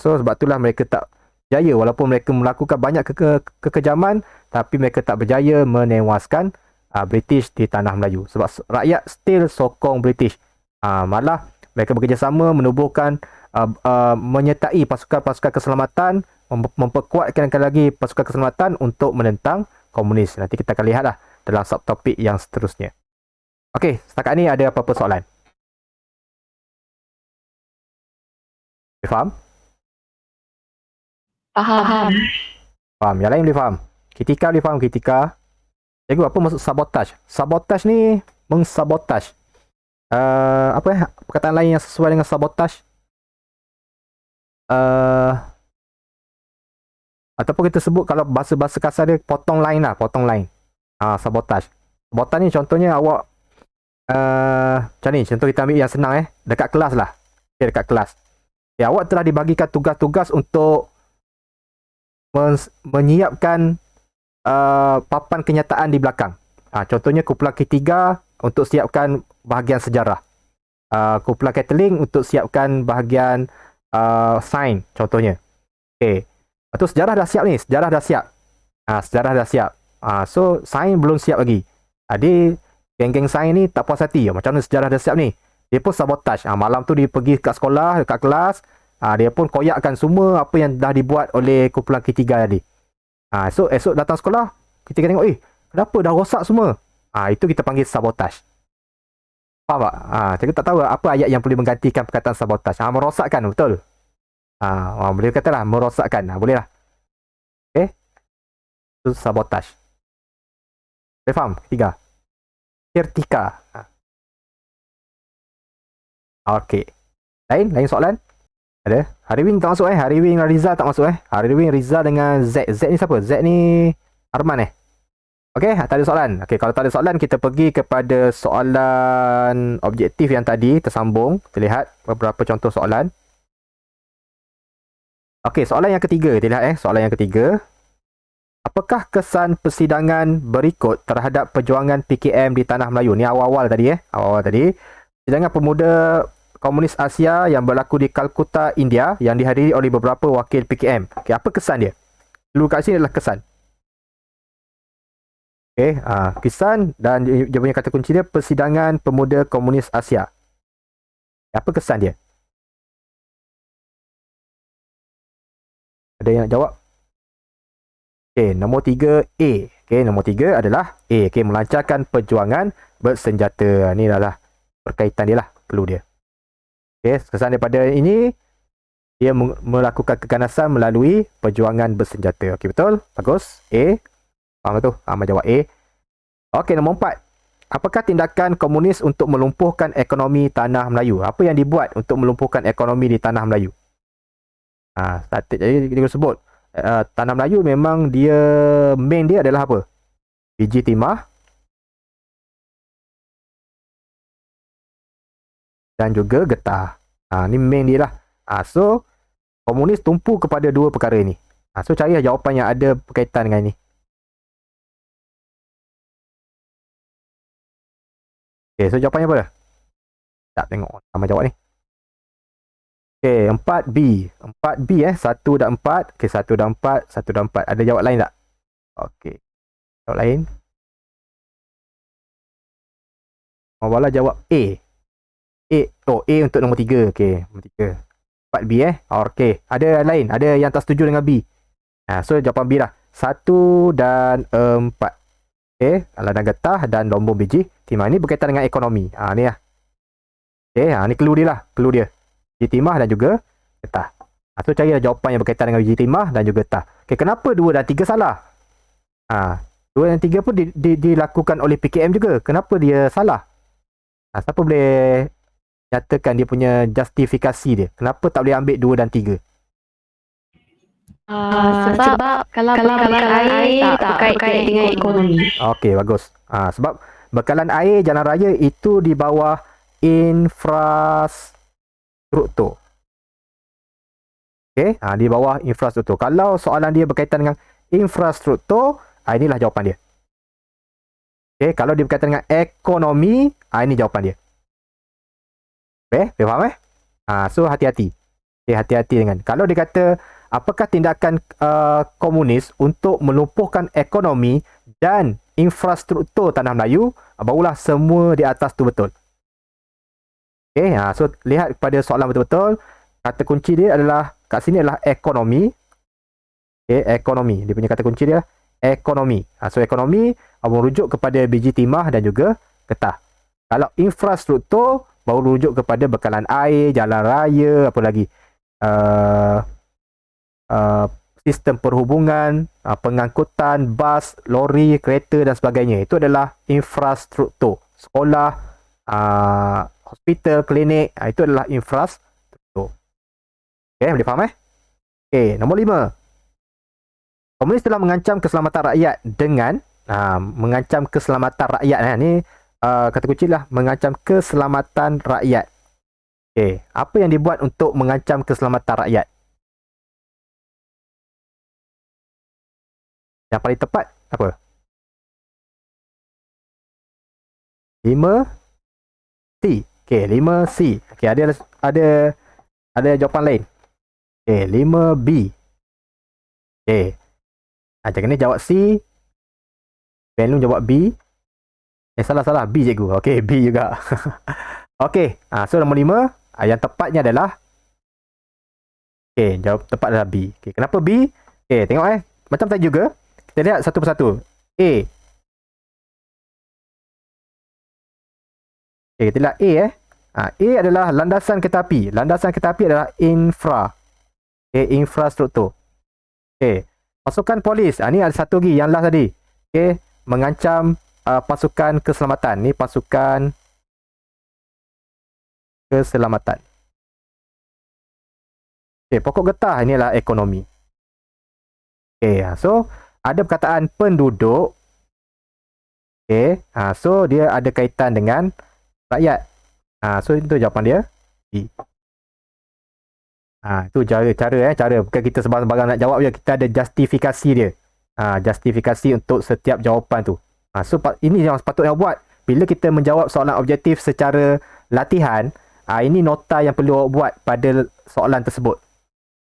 So sebab itulah mereka tak berjaya. Walaupun mereka melakukan banyak kekejaman, tapi mereka tak berjaya menewaskan British di tanah Melayu. Sebab rakyat still sokong British. Malah mereka bekerjasama menubuhkan, menyertai pasukan-pasukan keselamatan, memperkuatkan lagi pasukan keselamatan untuk menentang komunis. Nanti kita akan lihatlah dalam subtopik yang seterusnya. Okey, setakat ni ada apa-apa soalan? Faham? Faham. Faham. Yang lain boleh faham. Kitika boleh faham Kitika. Cikgu, apa maksud sabotaj? Sabotaj ni mengsabotaj. Apa perkataan lain yang sesuai dengan sabotaj? Ataupun kita sebut kalau bahasa-bahasa kasar dia potong line lah, potong line. Sabotaj. Sabotaj ni contohnya awak macam ni, contoh kita ambil yang senang dekat kelas lah. Okay, dekat kelas. Okay, awak telah dibagikan tugas-tugas untuk menyiapkan papan kenyataan di belakang. Contohnya kumpulan K3 untuk siapkan bahagian sejarah. Kumpulan Catering untuk siapkan bahagian sains contohnya. Okay. Lepas tu sejarah dah siap ni, sejarah dah siap. Sejarah dah siap. So sains belum siap lagi. Dia geng-geng sains ni tak puas hati. Macam mana sejarah dah siap ni? Dia pun sabotaj. Malam tu dia pergi kat sekolah, dekat kelas. Dia pun koyakkan semua apa yang dah dibuat oleh kumpulan K3 tadi. So esok datang sekolah, kita tengok, kenapa dah rosak semua? Itu kita panggil sabotaj. Faham tak? Cikgu tak tahu apa ayat yang boleh menggantikan perkataan sabotaj. Merosakkan, betul? Boleh katalah merosakkan. Boleh lah. Okay. Itu sabotaj. Boleh faham? Ketiga. Kertika. Okay. Lain soalan? Ada? Hariwin tak masuk Hariwin Rizal tak masuk Hariwin Rizal dengan Z. Z ni siapa? Z ni Arman Okay, tak ada soalan. Okay, kalau tak ada soalan, kita pergi kepada soalan objektif yang tadi tersambung. Kita lihat beberapa contoh soalan. Okay, soalan yang ketiga. Kita lihat soalan yang ketiga. Apakah kesan persidangan berikut terhadap perjuangan PKM di Tanah Melayu? Ni awal-awal tadi Awal-awal tadi. Persidangan pemuda Komunis Asia yang berlaku di Calcutta, India, yang dihadiri oleh beberapa wakil PKM. Okay, apa kesan dia? Dulu kat sini adalah kesan. Okay, kesan dan dia punya kata kunci dia persidangan pemuda Komunis Asia. Apa kesan dia? Ada yang nak jawab? Okay, nombor 3 A. Okay, nombor 3 adalah A. Okay, melancarkan perjuangan bersenjata. Ni adalah berkaitan dia lah, perlu dia. Okay, kesan daripada ini, dia melakukan keganasan melalui perjuangan bersenjata. Okay, betul? Bagus. A. Faham tu? Jawab A. Okey, nombor 4. Apakah tindakan komunis untuk melumpuhkan ekonomi Tanah Melayu? Apa yang dibuat untuk melumpuhkan ekonomi di Tanah Melayu? Jadi kita sebut Tanah Melayu memang dia main dia adalah apa? Biji timah dan juga getah. Ni main dia lah. So komunis tumpu kepada dua perkara ni. So cari jawapan yang ada berkaitan dengan ini. Okay, so jawapannya apa? Tak tengok sama jawab ni. Okay, 4B. 4B 1 dan 4. Okay, 1 dan 4. 1 dan 4. Ada jawab lain tak? Okay. Jawab lain. Mawala jawab A. A untuk nombor 3. Okay, nombor 3. 4B Okay. Ada lain? Ada yang tak setuju dengan B? So jawapan B lah. 1 dan 4. Okay, ladang getah dan lombong biji timah. Ni berkaitan dengan ekonomi. Ni lah. Okay, ni clue dia lah. Clue dia. Biji timah dan juga getah. So cari jawapan yang berkaitan dengan biji timah dan juga getah. Okay, kenapa 2 dan 3 salah? 2 dan 3 pun dilakukan oleh PKM juga. Kenapa dia salah? Siapa boleh nyatakan dia punya justifikasi dia? Kenapa tak boleh ambil 2 dan 3? Sebab kalau bekalan air tak berkait dengan ekonomi. Okey, bagus. Sebab bekalan air jalan raya itu di bawah infrastruktur. Okey, di bawah infrastruktur. Kalau soalan dia berkaitan dengan infrastruktur, inilah jawapan dia. Okey, kalau dia berkaitan dengan ekonomi, ini jawapan dia. Okey, faham So hati-hati. Okay, hati-hati dengan. Kalau dia kata apakah tindakan komunis untuk melumpuhkan ekonomi dan infrastruktur Tanah Melayu, barulah semua di atas tu betul. Okay, so lihat pada soalan betul-betul. Kata kunci dia adalah, kat sini adalah ekonomi. Okay, ekonomi. Dia punya kata kunci dia ekonomi. So ekonomi merujuk kepada biji timah dan juga getah. Kalau infrastruktur, baru rujuk kepada bekalan air, jalan raya, apa lagi? sistem perhubungan, pengangkutan, bas, lori, kereta dan sebagainya. Itu adalah infrastruktur. Sekolah, hospital, klinik, itu adalah infrastruktur. Okay, boleh faham Okay, nombor 5. Komunis telah mengancam keselamatan rakyat dengan mengancam keselamatan rakyat. Ni kata kunci lah, mengancam keselamatan rakyat. Okay, apa yang dibuat untuk mengancam keselamatan rakyat? Yang paling tepat apa? 5C. Okay, 5C. Okay, ada jawapan lain. Okay, 5B. Okay. Jangan ni jawab C. Ben Long jawab B. Salah. B cikgu. Okay, B juga. Okay, so nombor 5. Yang tepatnya adalah okay, jawab tepat adalah B. Okay, kenapa B? Okay, tengok macam tadi juga. Kita lihat satu persatu. A. Okay, kita lihat A A adalah landasan kereta api. Landasan kereta api adalah infrastruktur. Okay. Pasukan polis. Ni ada satu lagi yang last tadi. Okay. Mengancam pasukan keselamatan. Ni pasukan keselamatan. Okay. Pokok getah ini adalah ekonomi. Okay. So, ada perkataan penduduk. Okay. So, dia ada kaitan dengan rakyat. So, itu jawapan dia. B. Itu cara. Bukan kita sembarang nak jawab je. Kita ada justifikasi dia. Justifikasi untuk setiap jawapan tu. So, ini yang sepatutnya buat. Bila kita menjawab soalan objektif secara latihan, ini nota yang perlu awak buat pada soalan tersebut.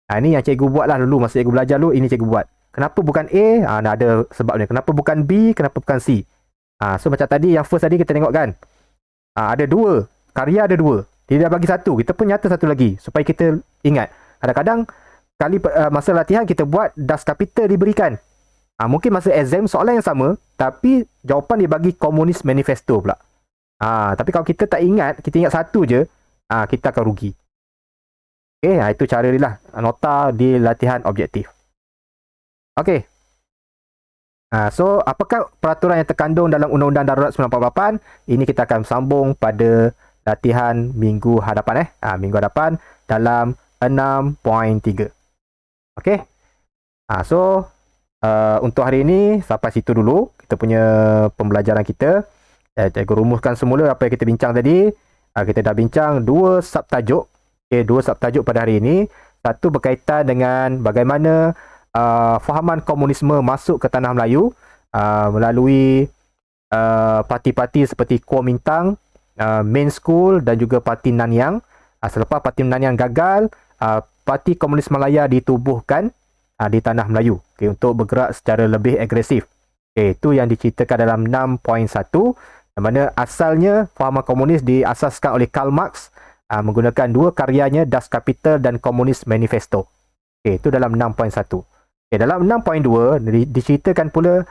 Ini yang cikgu buat lah dulu. Masa cikgu belajar dulu, ini cikgu buat. Kenapa bukan A? Ada sebab dia. Kenapa bukan B? Kenapa bukan C? So, macam tadi, yang first tadi kita tengok kan. Ada 2. Karya ada 2. Dia dah bagi 1. Kita pun nyata 1 lagi. Supaya kita ingat. Kadang-kadang, masa latihan kita buat das capital diberikan. Mungkin masa exam soalan yang sama. Tapi jawapan dia bagi komunis manifesto pula. Tapi kalau kita tak ingat, kita ingat 1 je. Kita akan rugi. Okay, itu cara dia lah. Nota di latihan objektif. Okay. So, apakah peraturan yang terkandung dalam Undang-Undang Darurat 1948? Ini kita akan sambung pada latihan minggu hadapan. Minggu hadapan dalam 6.3. Okay. So, untuk hari ini, sampai situ dulu. Kita punya pembelajaran kita. Cikgu rumuskan semula apa yang kita bincang tadi. Kita dah bincang 2 subtajuk. Okay, 2 subtajuk pada hari ini. Satu berkaitan dengan bagaimana fahaman komunisme masuk ke tanah Melayu melalui parti-parti seperti Kuomintang, Main School dan juga Parti Nanyang. Selepas Parti Nanyang gagal, Parti Komunis Malaya ditubuhkan di tanah Melayu, untuk bergerak secara lebih agresif. Itu yang diceritakan dalam 6.1, di mana asalnya fahaman komunis diasaskan oleh Karl Marx menggunakan 2 karyanya, Das Kapital dan Komunis Manifesto. Itu dalam 6.1. Dalam 6.2 diceritakan pula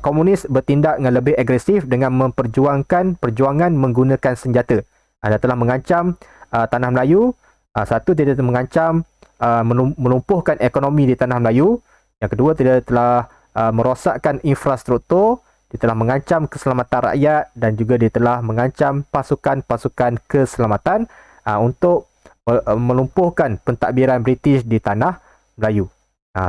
komunis bertindak dengan lebih agresif dengan memperjuangkan perjuangan menggunakan senjata. Dia telah mengancam tanah Melayu. Satu, dia mengancam melumpuhkan ekonomi di tanah Melayu. Yang kedua, dia telah merosakkan infrastruktur. Dia telah mengancam keselamatan rakyat dan juga dia telah mengancam pasukan-pasukan keselamatan untuk melumpuhkan pentadbiran British di tanah Melayu.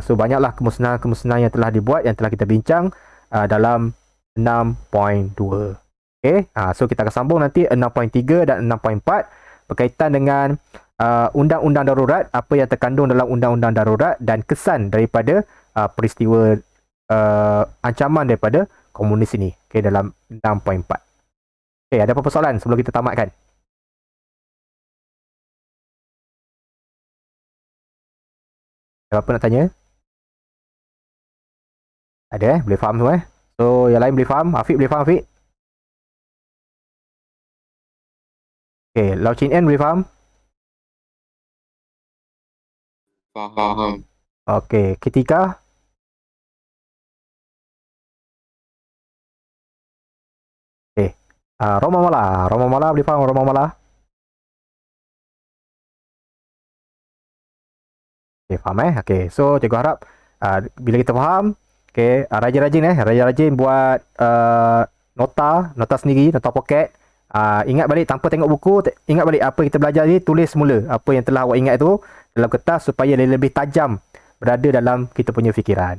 So, banyaklah kemusnahan-kemusnahan yang telah dibuat, yang telah kita bincang dalam 6.2. Okay. So, kita akan sambung nanti 6.3 dan 6.4 berkaitan dengan undang-undang darurat, apa yang terkandung dalam undang-undang darurat dan kesan daripada peristiwa ancaman daripada komunis ini. Okay, dalam 6.4. Okay, ada apa-apa soalan sebelum kita tamatkan? Apa nak tanya? Ada boleh faham semua So, yang lain boleh faham? Afiq boleh faham, Afiq? Okay, Lau Chin En boleh faham? Faham. Okay, Ketika? Okay. Roma Mala boleh faham Roma Mala? Okay, faham Okay, so cikgu harap bila kita faham, okay, rajin-rajin buat nota sendiri, nota poket. Ingat balik tanpa tengok buku, ingat balik apa kita belajar ni, tulis semula apa yang telah awak ingat tu dalam kertas supaya lebih tajam berada dalam kita punya fikiran.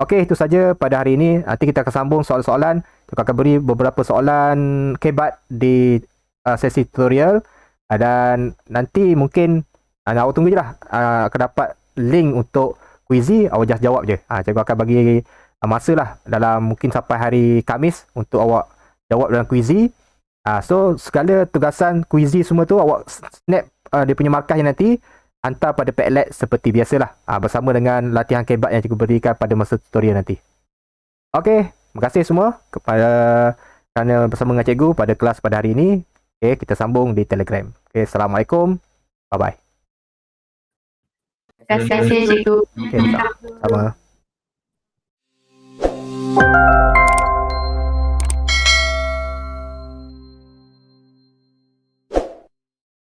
Okey, itu saja pada hari ini. Nanti kita akan sambung soalan-soalan. Kita akan beri beberapa soalan kebat di sesi tutorial. Dan nanti mungkin awak tunggu je lah. Akan dapat link untuk kuizi. Awak just jawab je. Cikgu akan bagi masa lah dalam mungkin sampai hari Khamis untuk awak jawab dalam kuizi. So, segala tugasan kuizi semua tu awak snap dia punya markahnya nanti. Hantar pada Padlet seperti biasalah bersama dengan latihan kebat yang cikgu berikan pada masa tutorial nanti. Okey, terima kasih semua kerana bersama dengan cikgu pada kelas pada hari ini. Okey, kita sambung di Telegram. Okey, Assalamualaikum. Bye-bye. Terima kasih cikgu. Okey, sama.